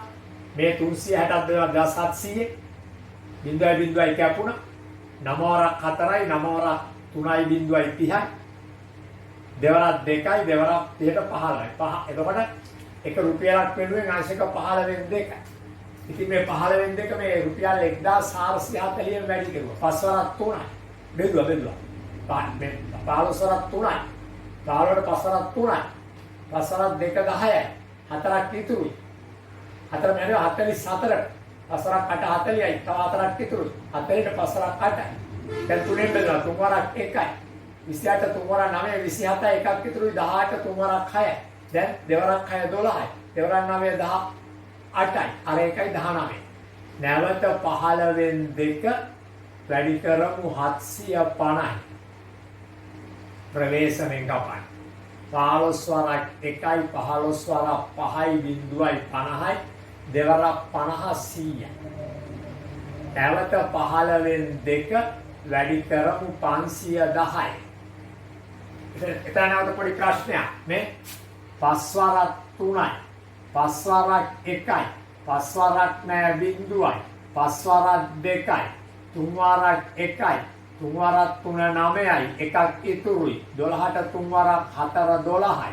මේ 360ක් 2700 බිඳුවයි බිඳුවයි කැපුණා 9 වරක් 4යි 9 වරක් 3යි බිඳුවයි 30යි දෙවරක් 2යි දෙවරක් 30ට 15යි 5 එතකොට එක රුපියලක් වෙනුවෙන් ආංශක 15 වෙන 2යි. ඉතින් මේ 15 වෙන 2 මේ රුපියල් 1440 වැඩි කරුවා 5 වරක් 3යි බෙදුවා 15 වරක් 3යි 15ට 5 වරක් 3යි 5 වරක් 2 10යි 4ක් ඉතුරුයි 4 මෙහෙම 44ට 5 වරක් 8 40යි තව 4ක් ඉතුරුයි 40ට 5 වරක් 8යි දැන් තුනෙන් බෙදුවා 3 වරක් 1යි 28ට 3 වරක් 9යි 27යි එකක් ඉතුරුයි 18ට 3 වරක් 6යි දැන් දෙවරක් 6 12යි දෙවරක් 9 18යි අර එකයි 19යි නැවත 15න් 2 වැඩි කරමු 750යි ප්‍රවේශමෙන් ගපන් 15 වරක් 1යි 15 වරක් 5යි බිඳුවයි 50යි දෙවරක් 50 100යි නැවත 15න් 2 වැඩි කරමු 510යි එතන නැවත පොඩි ප්‍රශ්නයක් මේ 5 වරක් 3යි 5 වරක් 1යි 5 වරක් නෑ බිඳුවයි 5 වරක් 2යි 3 වරක් 1යි 3 වරක් 3 9යි එකක් ඉතුරුයි 12ට 3 වරක් 4 12යි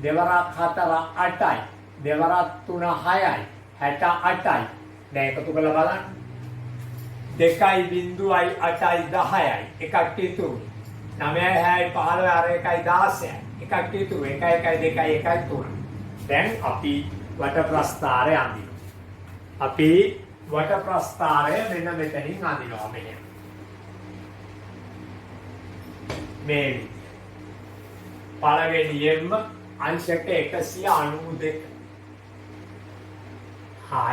දෙවරක් 4 8යි දෙවරක් 3 6යි 68යි දැන් එකතු කරලා බලන්න 2යි බිඳුවයි 8යි 10යි එකක් ඉතුරුයි 9යි 6යි 15යි අර එකයි 16යි එකක් ඉතුරු 1යි 1යි 2යි 1යි 3 දැන් අපි වට ප්‍රස්ථාරය අඳිනවා අපි වට ප්‍රස්ථාරය මෙන්න මෙතනින් අඳිනවා මෙහෙම මේ පළවෙනියෙන්ම අංශක 192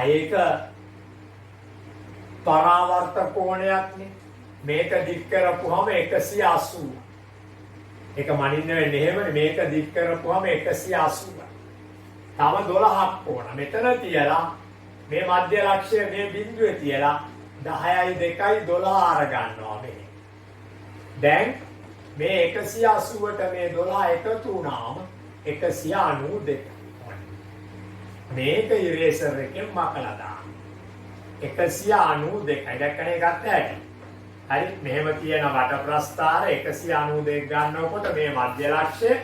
ඒක පරාවර්ත කෝණයක්නේ මේක දික් කරපුවම 180 ඒක මනින්න වෙන්නේ එහෙමනේ මේක දික් කරපුවම 180 තව 12ක් ඕන මෙතන තියලා මේ මධ්‍ය ලක්ෂය මේ බිඳුවේ තියලා 10යි 2යි 12 අර ගන්නවා මේ දැන් මේ 180ට මේ 12 එකතු වුණාම 192 මේක ඉරේසර් එකෙන් මකලා දාන්න 192යි දැක්කනේ ගත්ත හැටි හරි මෙහෙම තියෙන වට ප්‍රස්ථාර 192 ගන්නකොට මේ මධ්‍ය ලක්ෂය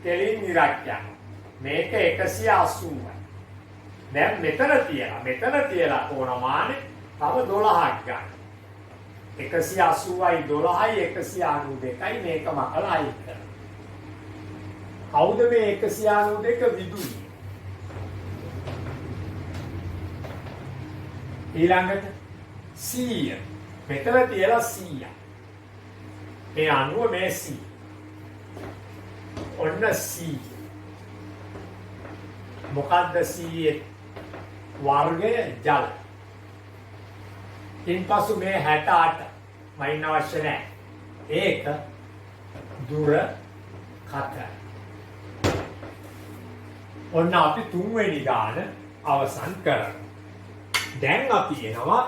කෙලින් ඉරක් යනවා මේක 180යි දැන් මෙතන තියලා කොනමානේ තව 12ක් ගන්න 180යි 12යි 192යි මේක මකලා අයින් කරනවා කවුද මේ 192 විදුලිය ඊළඟට 100 මෙතන තියලා 100 මේ 90 මේ 100 ඔන්න 100 මොකද්ද 100 වර්ගය ජල ඉන්පසු මේ 68 මයින් අවශ්‍ය නැහැ ඒක දුර කතරයි ඔන්න අපි තුන්වෙනි ගාන අවසන් කරමු දැන් අපි එනවා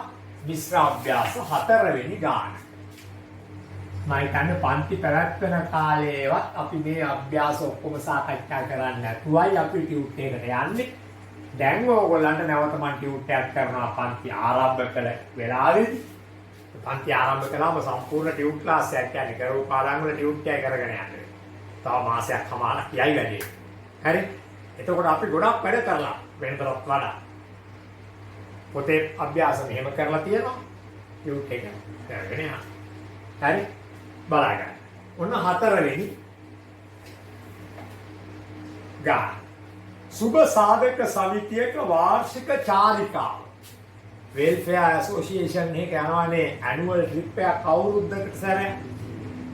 මිශ්‍ර අභ්‍යාස 4 වෙනි ගාන මම හිතන්නේ පන්ති පැවැත්වෙන කාලේවත් අපි මේ අභ්‍යාස ඔක්කොම සාකච්ඡා කරන්න නැතුවයි අපි ටියුට් එකට යන්නේ දැන් ඕගොල්ලන්ට නැවත මම ටියුට් එකක් කරනවා පන්ති ආරම්භ කළ වෙලාවේදී පන්ති ආරම්භ කළාම සම්පූර්ණ ටියුට් ක්ලාස් එකක් යන්නේ කරෝ පාඩම් වල ටියුට් එක කරගෙන යන්නේ තව මාසයක් කමාරක් යයි වැඩි හරි එතකොට අපි ගොඩක් වැඩ කරලා වෙනතරත් වඩා පොතේ අභ්‍යාස මෙහෙම කරලා තියෙනවා ටියුට් එක කරගෙන යන්න හරි බලන්න ඔන්න 4 වෙනි ගාන සුබ සාධක සමිතියක වාර්ෂික චාරිකාව වෙල්ෆෙයාර් ඇසෝසියේෂන් එක යනවානේ ඇනුවල් ට්‍රිප් එකක් අවුරුද්දකට සැරයක්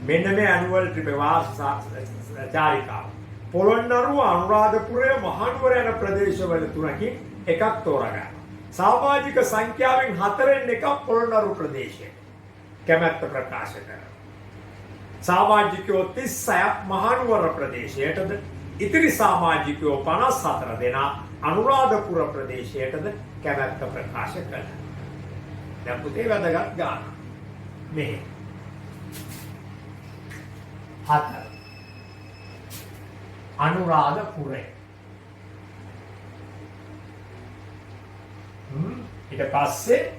මෙන්න මේ ඇනුවල් ට්‍රිප් වාර්ෂික චාරිකාව පොළොන්නරුව අනුරාධපුරය මහනුවර යන ප්‍රදේශවල තුනකින් එකක් තෝරගන්න සමාජික සංඛ්‍යාවෙන් 4න් එකක් පොළොන්නරුව ප්‍රදේශය කැමැත්ත ප්‍රකාශ කරනවා සමාජිකයෝ 36ක් මහනුවර ප්‍රදේශයටද ඉතිරි සමාජිකයෝ 54 දෙනා අනුරාධපුර ප්‍රදේශයටද කැමැත්ත ප්‍රකාශ කළා. දැන් පුතේ වැදගත් ගාන. මෙහි 4 අනුරාධපුරේ ඊට පස්සේ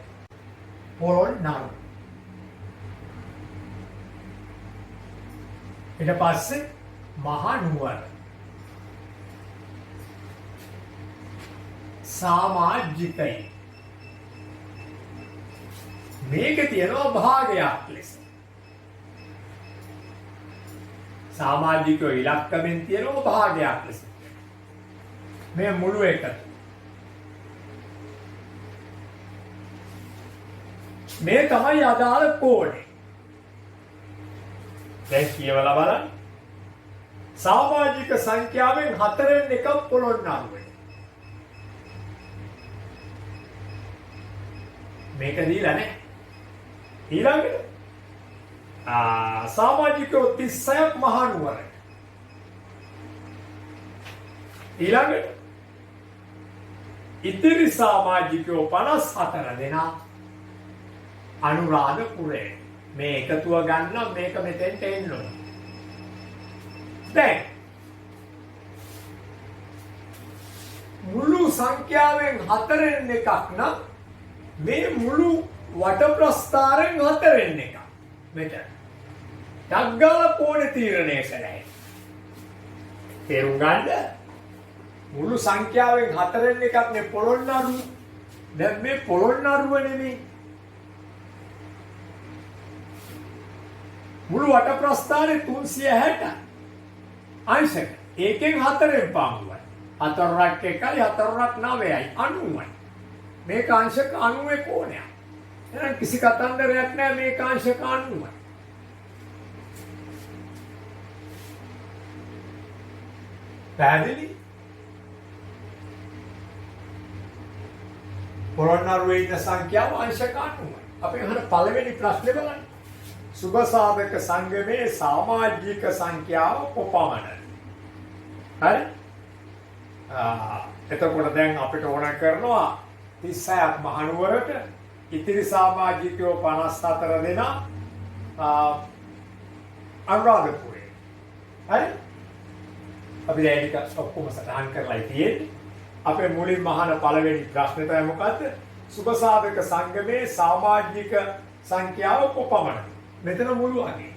පොළොන්නරු ඊට පස්සේ මහනුවර සමාජිකයි මේක තියෙනවා භාගයක් ලෙස සමාජිකයෝ ඉලක්කමෙන් තියෙනවා භාගයක් ලෙස මේ මුළු එකට මේ තමයි අදාළ කෝඩේ දැන් කියවලා බලන්න සමාජික සංඛ්‍යාවෙන් 4න් එකක් පොළොන්නරුවේ මේක දීලා නැහැ ඊළඟට සමාජිකයෝ 36ක් මහනුවර ඊළඟට ඉතිරි සමාජිකයෝ 54 දෙනා අනුරාධපුරේ මේ එකතුව ගන්න මේක මෙතෙන්ට එන්න ඕන. දැන් මුළු සංඛ්‍යාවෙන් 4න් එකක් නම් මේ මුළු වට ප්‍රස්ථාරයෙන් 4න් එකක්. මෙතන. ඩග්ගල කෝණේ තීරණය කරයි. තේරුම් ගන්න. මුළු සංඛ්‍යාවෙන් 4න් එකක් නේ පොළොන්නරුව. දැන් මේ පොළොන්නරුව නෙමෙයි. මුළු වට ප්‍රස්ථාරේ 360 අංශක. ඒකෙන් 4න් පාමුවයි. 4ක් 1යි 4ක් 9යි 90යි. මේක අංශක 90 කෝණයක්. එහෙනම් කිසි කතන්දරයක් නැහැ මේක අංශක 90යි. පැහැදිලි? පොළොන්නරුවේ ඉන්න සංඛ්‍යාව අංශක 90යි. අපි අහන පළවෙනි ප්‍රශ්නේ බලන්න. සුභ සාධක සංගමේ සමාජික සංඛ්‍යාව කොපමණද? හරි? එතකොට දැන් අපිට ඕන කරනවා 36ක් මහනුවරට ඉතිරි සමාජිකයෝ 54 දෙනා අනුරාධපුරේ. හරි? අපි දැන් ඒක ඔක්කොම සටහන් කරලා තියෙන්නේ. අපේ මුලින්ම අහන පළවෙනි ප්‍රශ්නේ තමයි මොකද්ද? සුභ සාධක සංගමේ සමාජික සංඛ්‍යාව කොපමණද? මෙතන මුළු වගේ.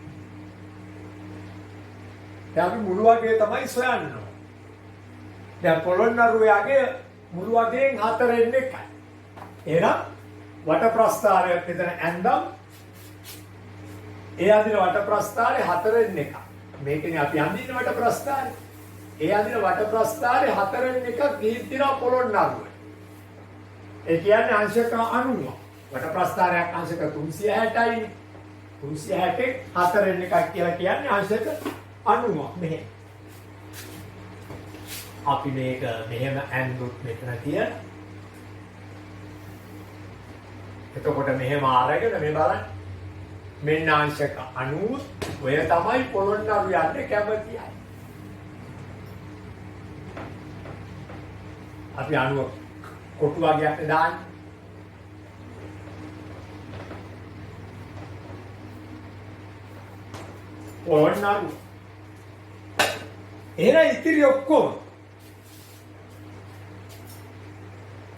දැන් අපි මුළු වගේ තමයි සොයන්නේ. දැන් පොළොන්නරුවේ මුළු වගේන් 4න් එකයි. එහෙනම් වට ප්‍රස්ථාරය මෙතන ඇඳම් ඒ අදින වට ප්‍රස්ථාරේ 4න් එකක්. මේකනේ අපි අඳින්න වට ප්‍රස්ථාරේ. ඒ අදින වට ප්‍රස්ථාරේ 4න් එකක් ගිහින් තියනවා පොළොන්නරුවේ. ඒ කියන්නේ අංශක 90. වට ප්‍රස්ථාරයක් අංශක 360යි. 360 4න් එකක් කියලා කියන්නේ අංශක 90 මෙහෙම. අපි මේක මෙහෙම ඇඳුත් මෙතන තියන. එතකොට මෙහෙම ආරගෙන මේ බලන්න. මෙන්න අංශක 90 ඔය තමයි පොළොන්නරු යන්නේ කැමතියි. අපි 90 කොටු වර්ගයක් දාන්නේ. පොළොන්නරු. එහෙනම් ඉතිරි ඔක්කොම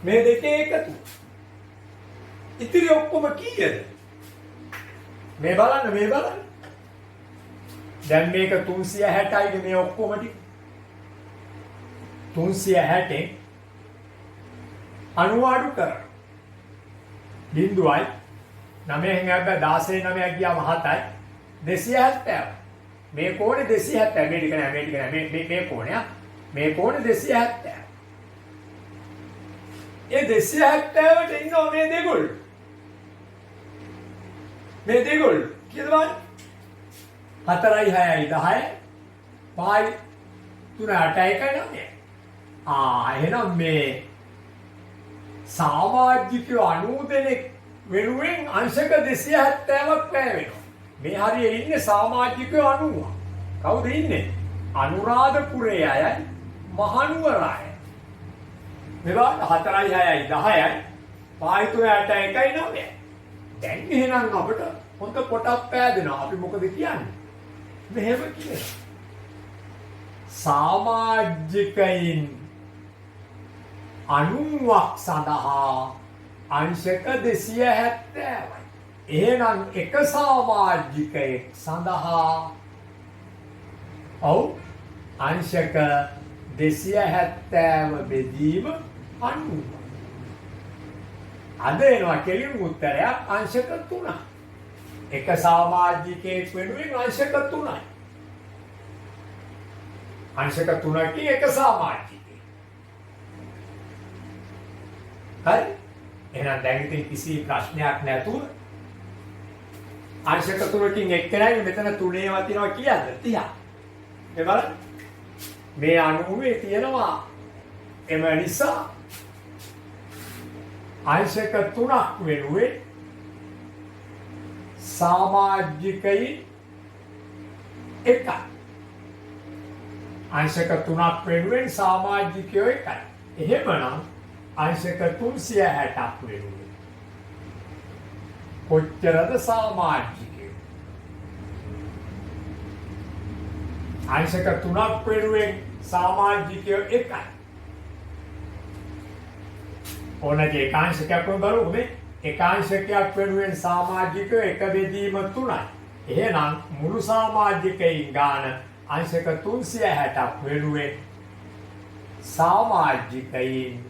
මේ දෙකේ එකතු. ඉතිරි ඔක්කොම කීයද? මේ බලන්න. දැන් මේක 360යිද මේ ඔක්කොම ටික. 360 අනුවාඩු කරා. බිඳුවයි 9න් හැබැයි 16 9ක් ගියාම 7යි 270. මේ කෝණේ 270 මේ ටික නෑ මේ කෝණයක්. මේ කෝණේ 270. ඒ 270ට ඉන්නවා මේ දෙගොල්ලෝ. මේ දෙගොල්ලෝ කීයද බලන්න? 4යි 6යි 10යි 5යි 3 8යි 9යි. එහෙනම් මේ සමාජිකයෝ 90 දෙනෙක් වෙනුවෙන් අංශක 270ක් වැය වෙනවා. මේ හරියේ ඉන්නේ සමාජිකයෝ 90. කවුද ඉන්නේ? අනුරාධපුරේ අයයි මහනුවර අය. මේවා 4යි 6යි 10යි 5 8 1යි 9යි. දැන් එහෙනම් අපිට හොඳ කොටක් පෑදෙනවා. අපි මොකද කියන්නේ? මෙහෙම කියනවා. සමාජිකයින් 90ක් සඳහා අංශක 270යි. එහෙනම් එක සමාජිකයෙක් සඳහා අංශක 270 බෙදීම 90. අද එනවා කෙලින් උත්තරයක් අංශක 3. එක සමාජිකයෙක් වෙනුවෙන් අංශක 3යි. අංශක 3කින් එක සමාජිකයෙක්. හරි? එහෙනම් දැන් ඉතින් කිසි ප්‍රශ්නයක් නැතුව අංශක 3කින් එක්කෙනයි මෙතන 3 වතිනවා කියද්ද 30. මේ බලන්න. මේ 90 තියෙනවා. එම නිසා අංශක 3ක් වෙනුවෙන් සමාජිකයින් එකයි. අංශක 3ක් වෙනුවෙන් සමාජිකයෝ එකයි. එහෙමනම් අංශක 360ක් වෙනුවෙන් කොච්චරද සමාජිකයෝ? අංශක 3ක් වෙනුවෙන් සමාජිකයෝ එකයි. ඕනක එකාංශකයක් බලමු මේ එකාංශකයක් වෙනුවෙන් සමාජිකයෝ එක බෙදීම 3යි. එහෙනම් මුළු සමාජිකයින් ගාන අංශක 360ක් වෙනුවෙන් සමාජිකයින්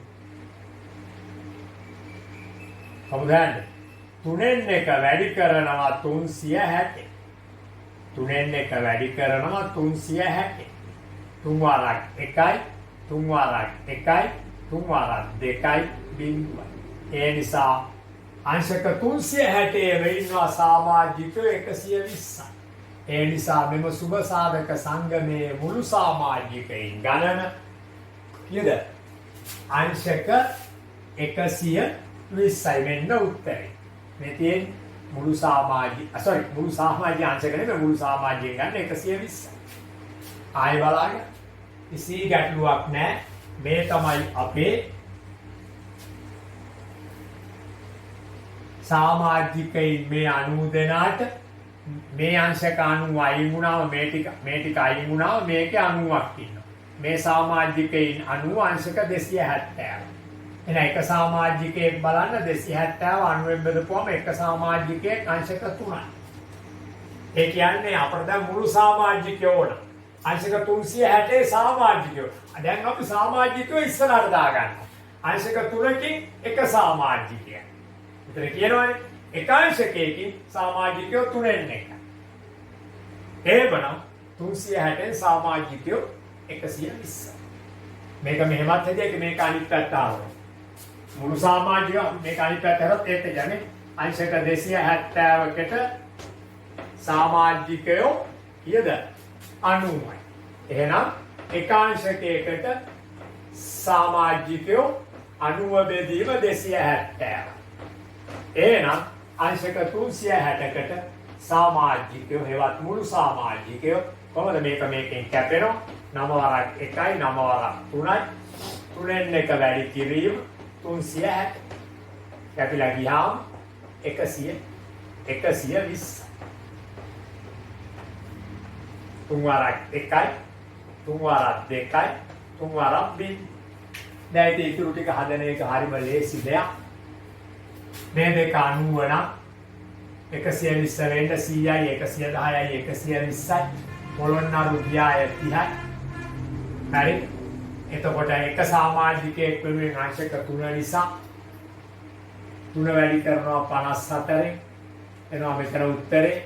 කොහොමද? 3න් එක වැඩි කරනවා 360. 3න් එක වැඩි කරනවා 360. 3 වරක් 1යි 3 වරක් 1යි 3 වරක් 2යි බිංදුවයි. ඒ නිසා අංශක 360 වෙන්නවා සමාජිකයෝ 120යි. ඒ නිසා මෙම සුබ සාධක සංගමයේ මුළු සමාජිකයින් ගණන කීයද? අංශක 120යි. මෙන්න උත්තරේ. මේ තියෙන මුළු මුළු සමාජික අංශක නෙමෙයි මුළු සමාජයෙන් ගන්න 120යි. ආයෙ බලන්න. කිසි ගැටලුවක් නැහැ. මේ තමයි අපේ සමාජිකයින් මේ 90 දෙනාට මේ අංශක 90 අයින් වුණාම මේ ටික අයින් වුණාම මේකේ 90ක් ඉන්නවා. මේ සමාජිකයින් 90 අංශක 270. එහෙනම් එක සමාජිකයෙක් බලන්න 270 90 බෙදපුවම එක සමාජිකයෙක් අංශක 3යි. ඒ කියන්නේ අපිට දැන් මුළු සමාජිකයෝ ඕන. අංශක 360 සමාජිකයෝ. දැන් අපි සමාජිකයෝ ඉස්සරහට දාගන්නවා. අංශක 3කින් එක සමාජිකයෙක්. මෙතන කියනවානේ එක අංශකයකින් සමාජිකයෝ 3න් එකයි. එහෙමනම් 360 සමාජිකයෝ 120. මේක මෙහෙමත් හැදියක මේක අනිත් පැත්ත ආවොත්. මුළු සමාජිකයෝ මේක අනිත් පැත්ත හරත් ඒත් යන්නේ අංශක 270කට සමාජිකයෝ කීයද? 90යි. එහෙනම් එක අංශකයකට සමාජිකයෝ 90 බෙදීම 270. එහෙනම් අංශක 360කට සමාජිකයෝ හෙවත් මුළු සමාජිකයෝ කොහොමද මේකෙන් කැපෙනවා? 9 වරක් 1යි 9 වරක් 3යි 3න් එක වැඩි කිරීම 360 කැපිලා ගියාම 120 3 වරක් 1යි 3 වරක් 2යි 3 වරක් බින්. දැන් ඉතින් ඉතුරු ටික හදන එක හරිම ලේසි දෙයක්. මේ දෙක 90 නම් 120 වෙන්න 100යි 110යි 120යි පොළොන්නරු ගියාය 30යි. හරි. එතකොට එක සමාජිකයෙක් වෙනුවෙන් අංශක 3 නිසා 3 වැඩි කරනවා 54. එනවා මෙතන උත්තරේ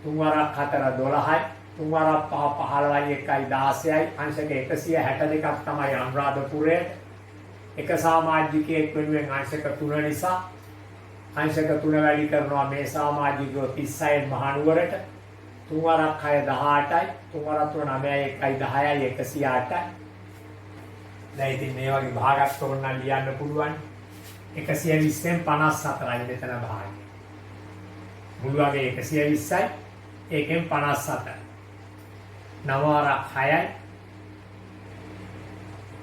3 වරක් 4 12යි 3 වරක් 5 15යි 1යි 16යි අංශක 162ක් තමයි අනුරාධපුරයේ. එක සමාජිකයෙක් වෙනුවෙන් අංශක 3 නිසා අංශක 3 වැඩි කරනවා මේ සමාජිකයෝ 36න් මහනුවරට 3 වරක් 6 18යි 3 වරක් 3 9යි 1යි 10යි 108යි. දැන් ඉතින් මේ වගේ භාගයක් තෝරන්න ලියන්න පුළුවන්. 120න් 54යි මෙතන භාගය. මුළු වගේ 120යි ඒකෙන් 54. 9 වරක් 6යි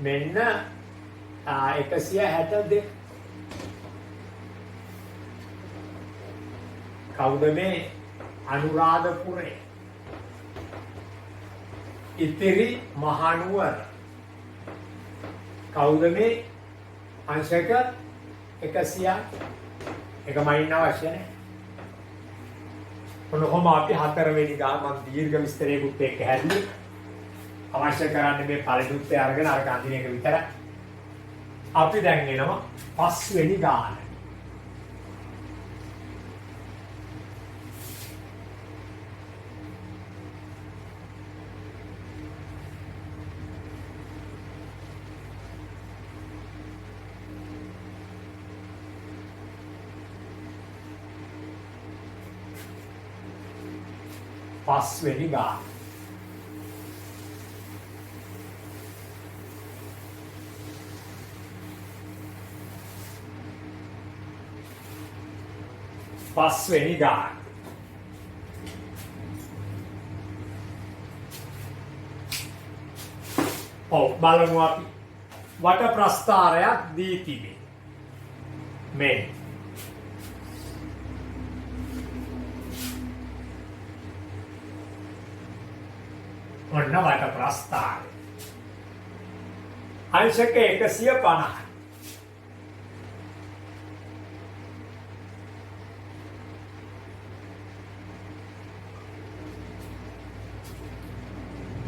මෙන්න 162. කවුද මේ අනුරාධපුරේ ඉතිරි මහනුවර කවුද මේ අංශක 100 එකමයි ඉන්න අවශ්‍ය නැහැ. කොහොම අපි හතරවෙනි ගාන මම දීර්ඝ විස්තරයකට එක්ක හැදුවේ අවශ්‍ය කරන්නේ මේ පරිදුත්තේ අරගෙන අර කන්දින එක විතරයි. අපි දැන් එනවා පස්වෙනි ගාන. පස්වෙනි ගාන. පස්වෙනි ගාන. බලමු අපි වට ප්‍රස්ථාරයක් දී තිබේ. මේ ඔන්න වට ප්‍රස්ථාරය. අංශක 150.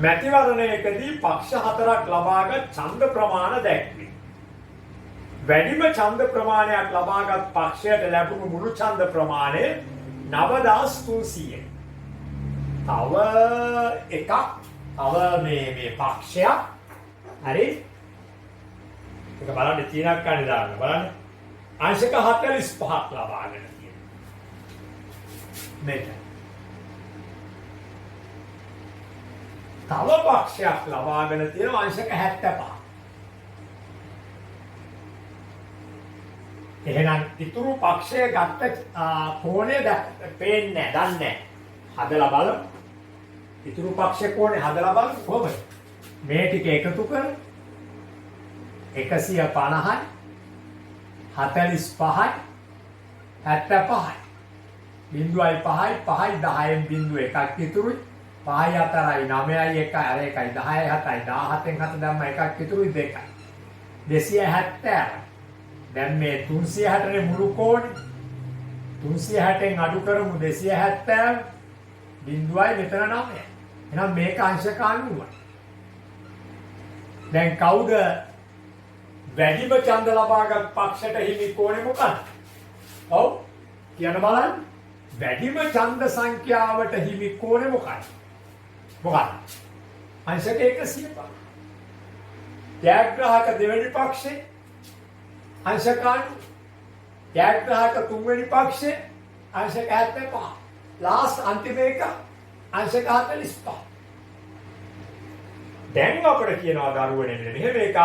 මැතිවරණයකදී පක්ෂ 4ක් ලබාගත් ඡන්ද ප්‍රමාණ දැක්වේ. වැඩිම ඡන්ද ප්‍රමාණයක් ලබාගත් පක්ෂයට ලැබුණු මුළු ඡන්ද ප්‍රමාණය 9300යි. තව එකක් තව මේ පක්ෂයක් හරි ඒක බලන්න තියෙනක් ගන්න දාන්න බලන්න අංශක 45ක් ලබාගෙන තියෙනවා මේක තව පක්ෂයක් ලබාගෙන තියෙනවා අංශක 75. එහෙනම් ඉතුරු පක්ෂය ගත්ත කෝණය පේන්නේ නැහැ, දන්නේ නැහැ. හදලා බලමු. ඉතුරු පක්ෂ කෝණය හදලා බලමු කොහොමද? මේ ටික එකතු කර 150යි 45යි 75යි බිඳුවයි 5යි 5යි 10න් බිඳුව එකක් ඉතුරුයි 5යි 4යි 9යි 1යි අර 1යි 10යි 7යි 17න් 7 දැම්ම එකක් ඉතුරුයි 2යි 270. දැන් මේ 360නේ මුළු කෝණය 360න් අඩු කරමු 270 බිඳුවයි මෙතන 9යි. එහෙනම් මේක අංශක 90යි. දැන් කවුද වැඩිම ඡන්ද ලබාගත් පක්ෂයට හිමි කෝණය මොකක්ද? ඔව් කියන්න බලන්න. වැඩිම ඡන්ද සංඛ්‍යාවට හිමි කෝණය මොකක්ද? මොකක්ද? අංශක 150. ජයග්‍රාහක දෙවෙනි පක්ෂේ අංශක 90. ජයග්‍රාහක තුන්වෙනි පක්ෂේ අංශක 75. ලාස්ට් අන්තිම එක අංශක 45. දැන් අපිට කියනවා දරුවනේ මෙහෙම එකක්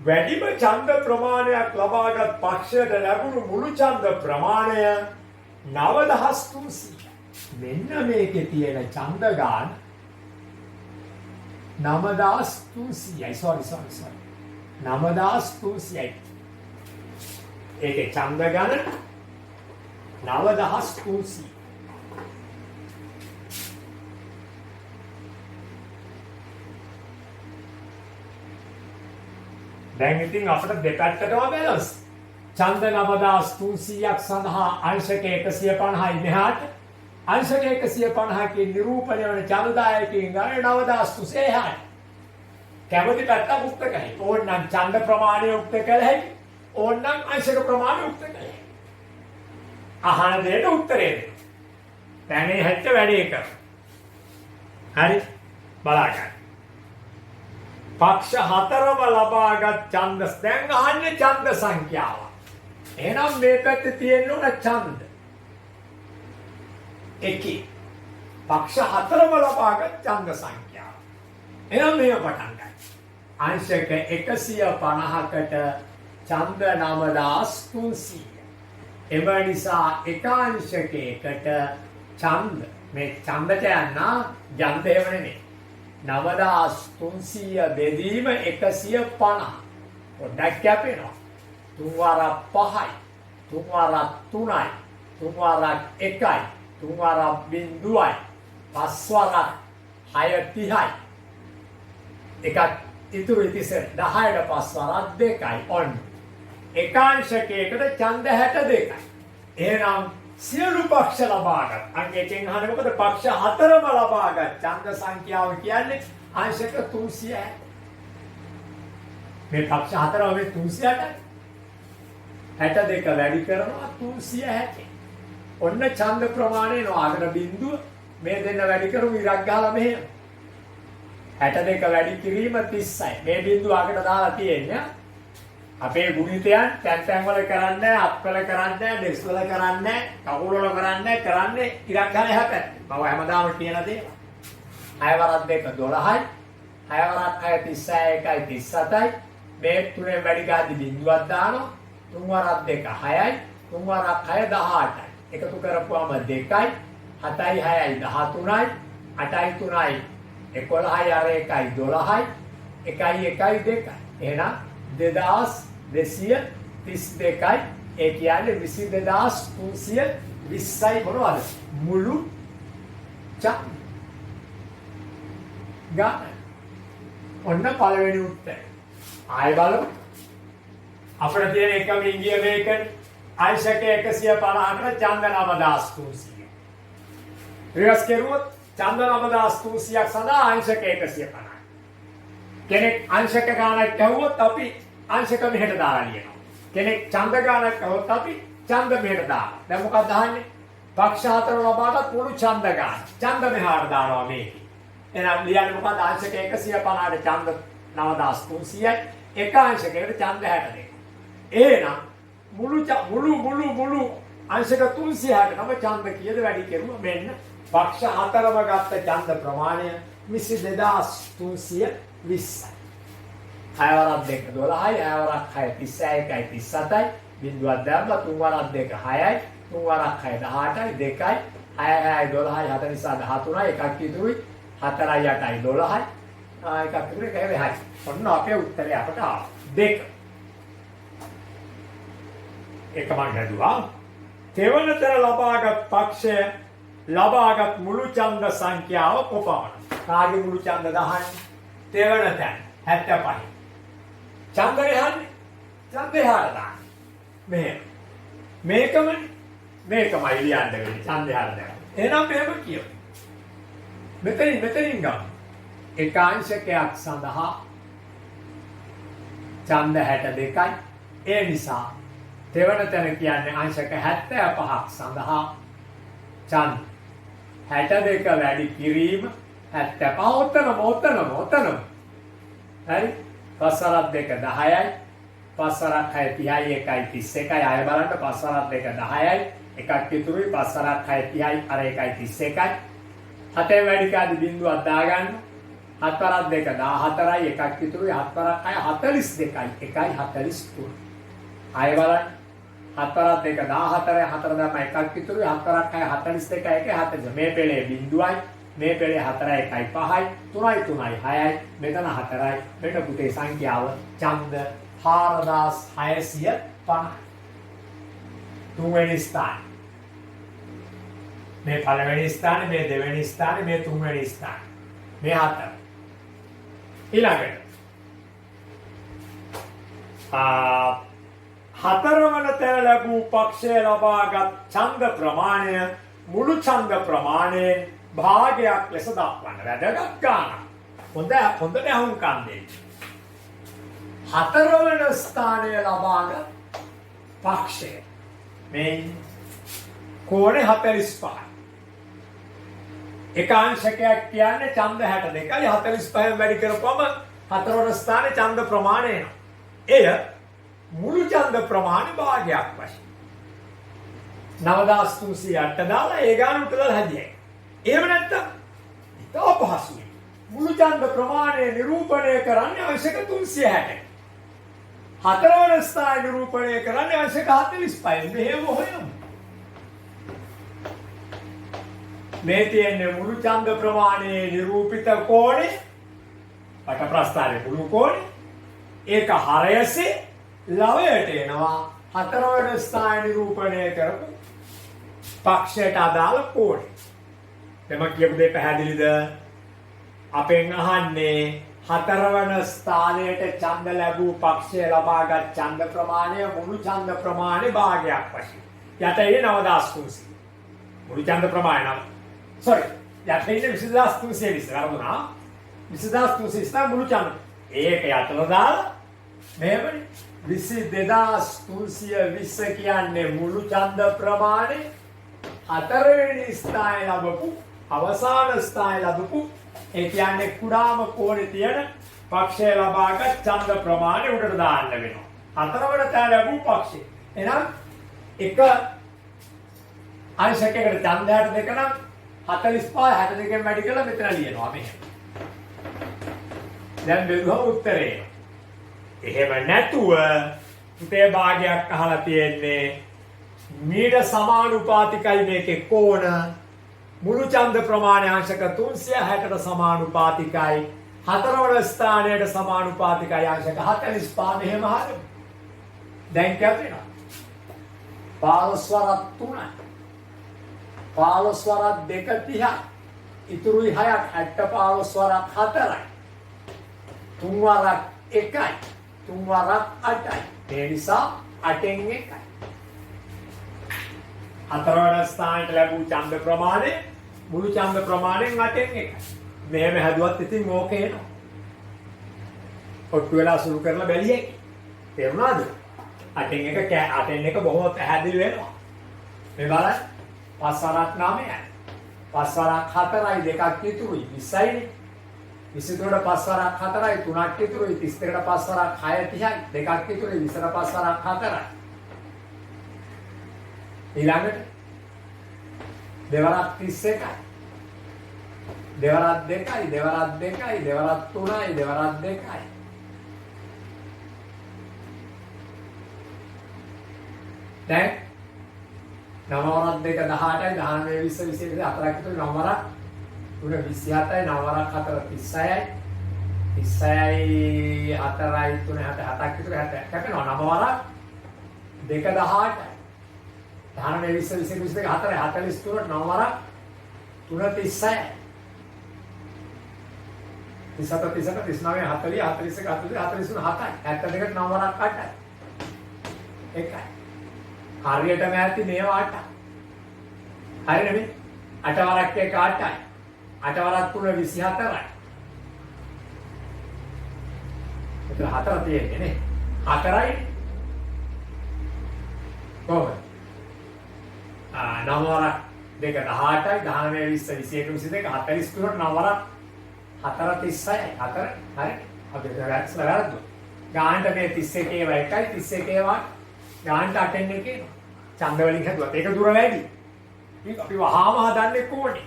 වැඩිම ඡන්ද ප්‍රමාණයක් ලබාගත් පක්ෂයට ලැබුණු මුළු ඡන්ද ප්‍රමාණය 9300. මෙන්න මේකේ තියෙන ඡන්ද ගාන 9300යි. sorry 9300යි. ඒකේ ඡන්ද ගාන 9300. දැන් ඉතින් අපිට දෙපැත්තටම බැලන්ස්. ඡන්ද 9300ක් සඳහා අංශක 150යි මෙහාට. අංශක 150කින් නිරූපණය වන ඡන්දදායකයන් ගණන 9300 එහාට. කැමති පැත්ත උක්ත කරයි. ඕනනම් ඡන්ද ප්‍රමාණය උක්ත කළ හැකි. ඕනනම් අංශක ප්‍රමාණය උක්ත කළ හැකි. අහන දෙයට උත්තරේ දෙන්න. දැන් මේ හැච්ච වැඩේ කර. හරි බලන්න. පක්ෂ හතරම ලබාගත් ඡන්ද දැන් අහන්නේ ඡන්ද සංඛ්‍යාව. එහෙනම් මේ පැත්තේ තියෙන්න ඕන ඡන්ද. එකයි. පක්ෂ හතරම ලබාගත් ඡන්ද සංඛ්‍යාව. එහෙනම් මේක පටන් ගන්න. අංශක 150කට ඡන්ද 9300. එම නිසා එක අංශකයකට ඡන්ද මේ ඡන්දට යන්න යන්ත හේව නෙමෙයි. 9300 බෙදීම 150. පොඩ්ඩක් කැපෙනවා. 3 වාරක් 5යි. 3 වාරක් 3යි. 3 වාරක් 1යි. 3 වාරක් 0යි. 5 වාරක් 6:30යි. එකක් ඉතුරු ඉතිසර 10ට 5 වාරක් 2යි. ඔන්න. එකාංශකයකට ඡන්ද 62යි. එහෙනම් සියලු පක්ෂ ලබාගත් අංක එකෙන් අහන්නේ මොකද පක්ෂ හතරම ලබාගත් ඡන්ද සංඛ්‍යාව කියන්නේ අංශක 360. මේ පක්ෂ හතරම මේ 360යි. 62 වැඩි කරනවා 360. ඔන්න ඡන්ද ප්‍රමාණය නොආගෙන බිඳුව මේ දෙන්න වැඩි කරමු ඉරක් ගහලා මෙහෙම. 62 වැඩි කිරීම 30යි. මේ බිඳුව අගට දාලා තියෙන්නේ අපේ ගුණිතයන් තැන් වල කරන්නේ අත්වල කරන්නේ දෙස් වල කරන්නේ කකුල වල කරන්නේ ඉරක් ගන්න එහා පැත්තේ. මම හැමදාම කියන දේ. 6 වරක් 2 12යි. 6 වරක් 6 36යි 37යි. මේ තුනේ වැඩි ගාදි බිඳුවක් දානවා. 3 වරක් 2 6යි. 3 වරක් 6 18යි. එකතු කරපුවාම 2යි 7යි 6යි 13යි 8යි 3යි 11යි අර 1යි 12යි 1යි 1යි 2යි. එහෙනම් 2232යි. ඒ කියන්නේ 22320යි මොනවද? මුළු ඡන්ද ගන්න. ඔන්න පළවෙනි උත්තරය. ආයෙ බලමු. අපිට තියෙන එකම ඉංග්‍රීසි මේක අංශක 150කට ඡන්ද 9300. රිවර්ස් කරුවොත් ඡන්ද 9300ක් සඳහා අංශක 150යි. කෙනෙක් අංශක ගානක් ඇහුවොත් අපි අංශක මෙහෙට දාලා ලියනවා. කෙනෙක් ඡන්ද ගානක් ඇහුවොත් අපි ඡන්ද මෙහෙට දානවා. දැන් මොකක්ද අහන්නේ? පක්ෂ හතර ලබාගත් මුළු ඡන්ද ගාන. ඡන්ද මෙහාට දානවා මේකේ. එහෙනම් ලියන්නේ මොකක්ද? අංශක 150ට ඡන්ද 9300යි. එක අංශකයකට ඡන්ද 62. එහෙනම් මුළු අංශක 300ට නම ඡන්ද කීයද වැඩි කෙරුවා මෙන්න පක්ෂ හතරම ගත්ත ඡන්ද ප්‍රමාණය 22320යි. 6 වරක් 2 12යි 6 වරක් 6 36යි 37යි බිඳුවක් දැම්මා 3 වරක් 2 6යි 3 වරක් 6 18යි 2යි 6යි 12යි 4 නිසා 13යි එකක් ඉතුරුයි 4යි 8යි 12යි එකක් ඉතුරු එකයි වෙහයි. ඔන්න අපේ උත්තරය අපට ආවා 2. එක මං හැදුවා තෙවනතර ලබාගත් පක්ෂය ලබාගත් මුළු ඡන්ද සංඛ්‍යාව කොපමණද? කාගේ මුළු ඡන්ද 10යි? තෙවන තැන 75යි. ඡන්දේ හන්නේ ඡන්දේ හරදා. මේකමයි ලියන්න වෙන්නේ ඡන්දේ හරදා. එහෙනම් මෙහෙම කියමු. මෙතනින් ගමු. එකාංශකයක් සඳහා ඡන්ද 62යි. ඒ නිසා තෙවන තැන කියන්නේ අංශක 75ක් සඳහා ඡන්ද 62 වැඩි කිරීම 75 ඔතනම හරි 5 වරක් 2 10යි 5 වරක් 6 30යි 1යි 31යි ආය බලන්න 5 වරක් 2 10යි එකක් ඉතුරුයි 5 වරක් 6 30යි අර 1යි 31යි 7 වැඩි කාදි බිඳුවක් දාගන්න 7 වරක් 2 14යි එකක් ඉතුරුයි 7 වරක් 6 42යි 1යි 43 ආය බලන්න 7 වරක් 2 14යි 4 දැම්ම එකක් ඉතුරුයි 7 වරක් 6 42යි 1යි 40 මේ පෙළේ බිඳුවයි මේ පෙළේ 4යි 1යි 5යි 3යි 6යි මෙතන 4යි මෙන්න පුතේ සංඛ්‍යාව ඡන්ද 4650 තුන්වෙනි ස්ථාන මේ පළවෙනි ස්ථානේ, මේ දෙවෙනි ස්ථානේ, මේ තුන්වෙනි ස්ථානේ. මේ හතර. ඊළඟට හතරවන තැන ලැබූ පක්ෂය ලබාගත් ඡන්ද ප්‍රමාණය මුළු ඡන්ද ප්‍රමාණයෙන් භාගයක් ලෙස දක්වන්න. වැදගත් ගානක්. හොඳට අහුම්කම් දෙන්න. හතරවන ස්ථානය ලබාගත් පක්ෂය මේ කෝණේ 45. එක අංශකයක් කියන්නේ ඡන්ද 62යි 45න් වැඩි කරපුවම හතරවන ස්ථානයේ ඡන්ද ප්‍රමාණය එනවා. එය මුළු ඡන්ද ප්‍රමාණය භාගයක් වශයෙන් 9308 දාලා ඒ ගාන උටලා හැදියයි. එහෙම නැත්තම් ඉතාල පහසුයි. මුළු ඡන්ද ප්‍රමාණය නිරූපණය කරන්නේ අංශක 360. හතරවන ස්ථානය නිරූපණය කරන්නේ අංශක 45. මෙහෙම හොයමු. මේ තියෙන්නේ මුළු ඡන්ද ප්‍රමාණයේ නිරූපිත කෝණය වට ප්‍රස්ථාරයේ මුළු කෝණය ඒක හරයසේ ලවයට එනවා හතරවන ස්ථාන නිරූපණය කරපු පක්ෂයට අදාළ කෝණය. දැන් මම කියපු දෙය පැහැදිලිද? අපෙන් අහන්නේ හතරවන ස්ථානයට ඡන්ද ලැබූ පක්ෂය ලබාගත් ඡන්ද ප්‍රමාණය මුළු ඡන්ද ප්‍රමාණය භාගයක් වශයෙන්. යටේ 9300. මුළු ඡන්ද ප්‍රමාණය sorry යටේ 20320 වරදුනා 20320 මුළු ඡන්ද ඒක යටට දාලා මෙහෙමනේ 22320 කියන්නේ මුළු ඡන්ද ප්‍රමාණය හතරවෙනි ස්ථානය ලැබපු අවසාන ස්ථානය ලැබපු ඒ කියන්නේ කුඩාම කෝණේ තියෙන පක්ෂය ලබාගත් ඡන්ද ප්‍රමාණය උඩට දාන්න වෙනවා. හතරවන තැන ලැබූ පක්ෂය. එහෙනම් එක අංශකයකට ඡන්ද 62 නම් 45 62න් වැඩි කරලා මෙතන ලියනවා මෙහෙම. දැන් බෙදුවම උත්තරේ. එහෙම නැතුව පුතේ භාගයක් අහලා තියෙන්නේ මීට සමානුපාතිකයි මේකේ කෝණ මුළු ඡන්ද ප්‍රමාණය අංශක 360ට සමානුපාතිකයි හතරවන ස්ථානයට සමානුපාතිකයි අංශක 45 මෙහෙම හරියම. දැන් කියපේනවා 15 වරක් 3යි 15 වරක් 2 30යි ඉතුරුයි 6ක් 15 වරක් 4යි 3 වරක් 1යි 3 වරක් 8යි ඒ නිසා 8න් 1යි හතරවන ස්ථානයට ලැබූ ඡන්ද ප්‍රමාණය මුළු ඡන්ද ප්‍රමාණයෙන් 8න් 1යි මෙහෙම හැදුවත් ඉතින් ඕකේ එනවා ඔට්ටු වෙලා සුළු කරලා බැලියේ තේරුණාද 8න් 1 බොහොම පැහැදිලි වෙනවා මේ බලන්න 5 වරක් 9යි 5 වරක් 4යි දෙකක් ඉතුරුයි 20යිනේ 22ට 5 වරක් 4යි 3ක් ඉතුරුයි 32ට 5 වරක් 6 30යි දෙකක් ඉතුරුයි 20ට 5 වරක් 4යි ඊළඟට දෙවරක් 31යි දෙවරක් 2යි දෙවරක් 2යි දෙවරක් 3යි දෙවරක් 2යි දැන් 9 වරක් 2 18යි 19 20 21 4ක් ඉතුරු 9 වරක් 3 27යි 9 වරක් 4 36යි 36යි 4යි 3 7ක් ඉතුරු 70 කැපෙනවා 9 වරක් 2 18යි 19 20 21 4යි 43ට 9 වරක් 3 36යි 37 39 40 41 43 7යි 72ට 9 වරක් 8යි එකයි හරියටම ඇති මේවා 8යි හරි නෙමෙයි 8 වරක් 1 8යි 8 වරක් 3 24යි මෙතන 4 තියෙන්නේ නේ 4යි කොහොමද 9 වරක් 2 18යි 19 20 21 22 43ට 9 වරක් 4 36යි 4 හරි අපි දැක්ස් ලගාරද්දු ගානට මේ 31 ඒවා 1යි 31 ඒවා ගානට 8න් 1 එනවා ඡන්ද වලින් හදුවත් ඒක දුර වැඩි මේක අපි වහාම හදන්නේ කොහොමද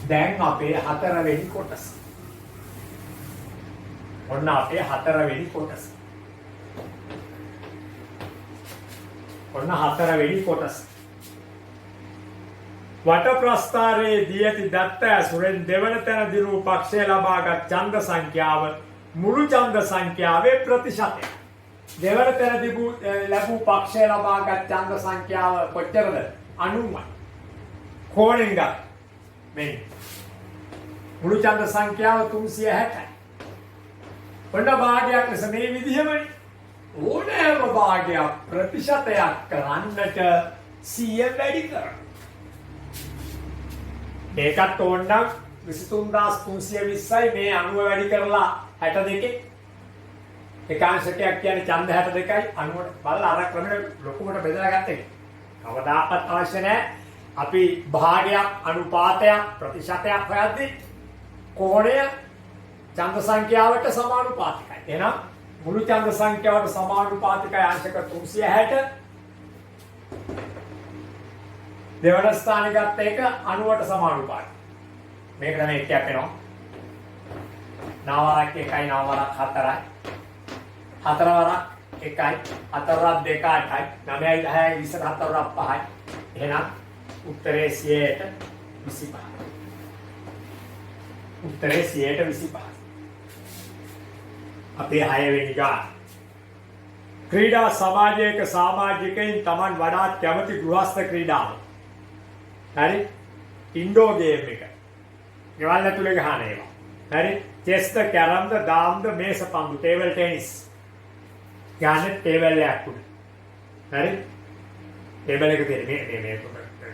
දැන් අපේ 4 වෙනි කොටස ඔන්න අපේ 4 වෙනි කොටස ඔන්න 4 වෙනි කොටස වට ප්‍රස්ථාරයේ දී ඇති දත්ත ඇසුරෙන් දෙවන තැන දිනූ පක්ෂය ලබාගත් ඡන්ද සංඛ්‍යාව මුළු ඡන්ද සංඛ්‍යාවේ ප්‍රතිශතය දෙවන තැන ලැබූ පක්ෂය ලබාගත් ඡන්ද සංඛ්‍යාව කොච්චරද 90යි කෝණෙන් ගන්න. මෙන්න. මුළු ඡන්ද සංඛ්‍යාව 360යි. ඔන්න භාගයක් ලෙස මේ විදිහමනේ. ඕනෑම භාගයක් ප්‍රතිශතයක් කරන්නට 100 වැඩි කරන්න. මේකත් ඕනනම් 23320යි මේ 90 වැඩි කරලා 62. එකාංශකයක් කියන්නේ ඡන්ද 62යි 90 බලලා අර ක්‍රමෙට ලොකුමට බෙදලා ගන්න එක. කවදාකවත් අවශ්‍ය නැහැ. අපි භාගයක් අනුපාතයක් ප්‍රතිශතයක් හොයද්දී කෝණය ඡන්ද සංඛ්‍යාවට සමානුපාතිකයි. එහෙනම් මුළු ඡන්ද සංඛ්‍යාවට සමානුපාතිකයි අංශක 360. දෙවන ස්ථානෙ ගත්ත එක 90ට සමානුපාතිකයි. මේක තමයි එකක් වෙනවා. නවරක් 1යි නවරක් 4යි. හතරවරක් 1යි හතරවරක් 2යි 8යි 9යි 10යි 24වරක් 5යි. එහෙනම් උත්තරේ 100ට 25. උත්තරේ 100ට 25. අපේ 6 වෙනි ගාන. ක්‍රීඩා සමාජයක සමාජිකයින් Taman වඩාත් කැමති ගෘහස්ත ක්‍රීඩාව. හරි? ඉන්ඩෝ ගේම් එක. ගෙවල් ඇතුලේ ගහන ඒවා. හරි? චෙස්ද, කැරම්ද, දාම්ද, මේසපන්දු, ටේබල් ටෙනිස්. ගානේ ටේබල් එකක් උඩ. හරි? ටේබල් එක තියෙන්නේ මේ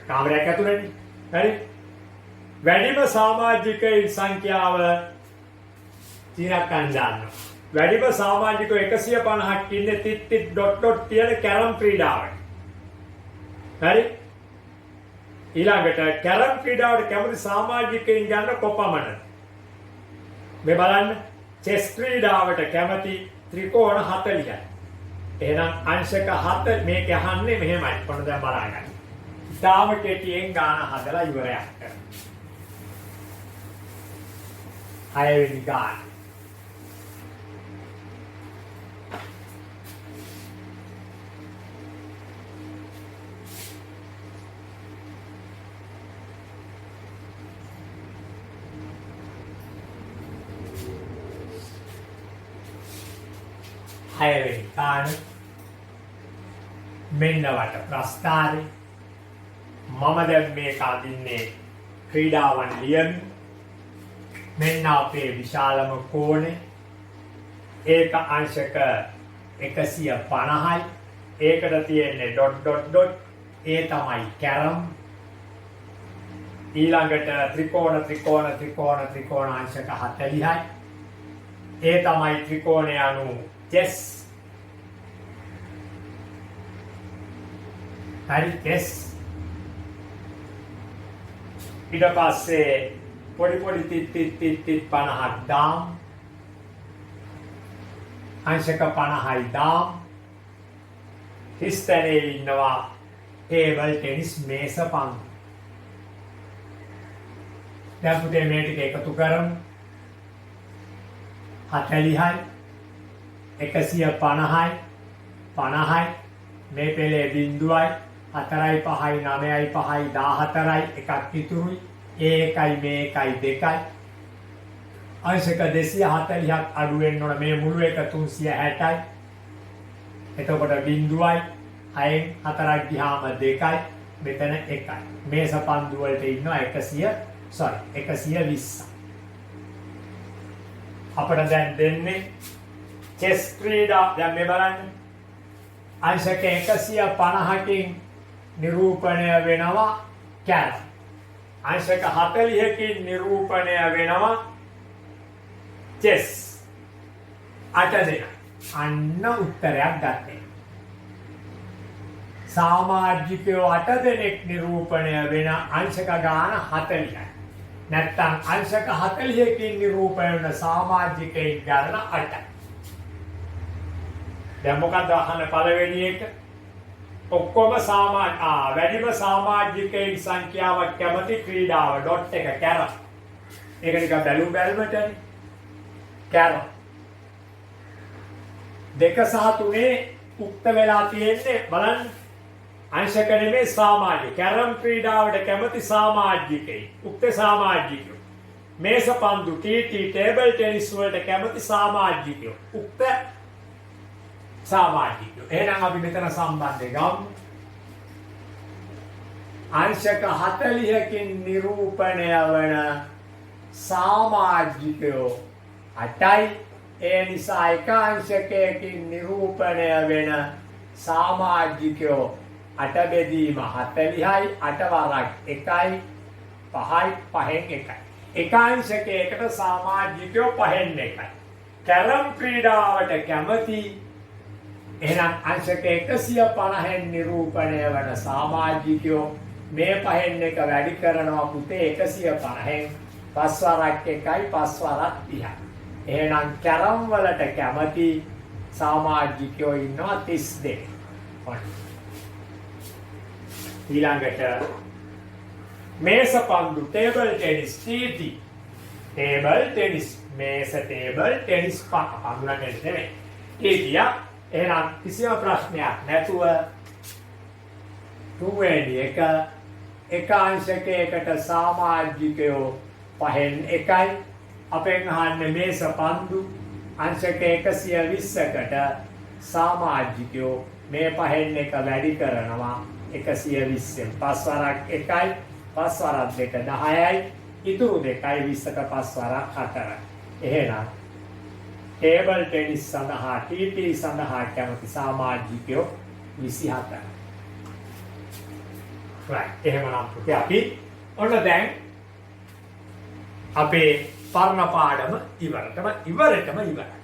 කාමරයක් ඇතුලේනේ. හරි? වැඩිම සමාජිකයින් සංඛ්‍යාව චීනක් ගන්නවා. වැඩිම සමාජිකයෝ 150ක් ඉන්නේ තිත් තිත් ඩොට් ඩොට් තියෙන කැරම් ක්‍රීඩාවට. හරි? ඊළඟට කැරම් ක්‍රීඩාවට කැමති සමාජිකයින් ගන්න කොපමණ? මේ බලන්න චෙස් ක්‍රීඩාවට කැමති ත්‍රිකෝණ 40යි. එහෙනම් අංශක 7 මේක අහන්නේ මෙහෙමයි. කොහොමද දැන් බලන්න. ඊටාම කෙටියෙන් ගාන හදලා ඉවරයක් කරනවා. 6 වෙනි ගාන. හයවෙනි ගාන. මෙන්න වට ප්‍රස්ථාරේ මම දැන් මේක අදින්නේ ක්‍රීඩාවන් ලියමි. මෙන්න අපේ විශාලම කෝණය. ඒක අංශක 150යි. ඒකට තියෙන්නේ ඩොට් ඩොට් ඩොට්. ඒ තමයි කැරම්. ඊළඟට ත්‍රිකෝණ ත්‍රිකෝණ ත්‍රිකෝණ ත්‍රිකෝණ අංශක 40යි. ඒ තමයි ත්‍රිකෝණය අනු chess. හරි chess. ඊට පස්සේ පොඩි පොඩි තිත් 50ක් දාම්. අංශක 50යි දාම්. හිස්තැනේ ඉන්නවා ටේබල් ටෙනිස් මේස පන්දු. දැන් පුතේ මේ ටික එකතු කරමු. 40යි 150යි 50යි මේ පෙළේ බිඳුවයි 4යි 5යි 9යි 5යි 14යි එකක් ඉතුරුයි. ඒකයි මේකයි දෙකයි. අංශක 240ක් අඩු වෙන්න ඕන. මේ මුළු එක 360යි. එතකොට බිඳුවයි 6න් 4ක් ගියාම 2යි. මෙතන 1යි. මේස පන්දු වලට ඉන්නවා 120. අපිට දැන් දෙන්නේ chess ක්‍රීඩා. දැන් මේ බලන්න. අංශක 150කින් නිරූපණය වෙනවා කැරම්. අංශක 40කින් නිරූපණය වෙනවා chess. 8 දෙනා. අන්න උත්තරයක් ගත්තේ. සමාජිකයෝ 8 දෙනෙක් නිරූපණය වෙන අංශක ගාන 40යි. නැත්තම් අංශක 40කින් නිරූපණය වෙන සමාජිකයින් ගාන 8යි. දැන් මොකක්ද අහන්න පළවෙනි එක? ඔක්කොම වැඩිම සමාජිකයින් සංඛ්‍යාවක් කැමති ක්‍රීඩාව ඩොට් එක කැරම්. ඒක නිකන් බැලුම්ටනේ. කැරම්. 2 සහ 3 උක්ත වෙලා තියෙන්නේ බලන්න. අංශක නෙමෙයි සමාජික. කැරම් ක්‍රීඩාවට කැමති සමාජිකයින්. උක්ත සමාජිකයෝ. මේස පන්දු ටීටී ටේබල් ටෙනිස් වලට කැමති සමාජිකයෝ. උක්ත සමාජිකයෝ. එහෙනම් අපි මෙතන සම්බන්ධය ගමු. අංශක 40කින් නිරූපණය වන සමාජිකයෝ 8යි. ඒ නිසා එක අංශකයකින් නිරූපණය වෙන සමාජිකයෝ 8 බෙදීම 40යි. 8 වරක් 1යි. 5යි. 5න් 1යි. එක අංශකයකට සමාජිකයෝ 5න් 1යි. කැරම් ක්‍රීඩාවට කැමති එහෙනම් අංශක 150න් නිරූපණය වන සමාජිකයෝ මේ 5න් 1 වැඩි කරනවා පුතේ 150න් 5 වරක් 1යි 5 වරක් 30යි. එහෙනම් කැරම් වලට කැමති සමාජිකයෝ ඉන්නවා 32. ඊළඟට මේසපන්දු table tennis TT table tennis මේස ටේබල් ටෙනිස් පන්දුන ටෙනිස් නෙමෙයි TT. එහෙනම් කිසිම ප්‍රශ්නයක් නැතුව තුන්වෙනි එක අංශකයකට සමාජිකයෝ 5න් 1යි. අපෙන් අහන්නේ මේස පන්දු අංශක 120කට සමාජිකයෝ මේ 5න් 1 වැඩි කරනවා 120න් 5 වරක් 1යි 5 වරක් 2 10යි. ඉතුරු 2යි 20ක 5 වරක් 4යි. එහෙනම් ටේබල් ටෙනිස් සඳහා TT සඳහා කැමති සමාජිකයෝ 27යි. right. එහෙමනම් පුතේ අපි ඔන්න දැන් අපේ පරණ පාඩම ඉවරටම ඉවරයි.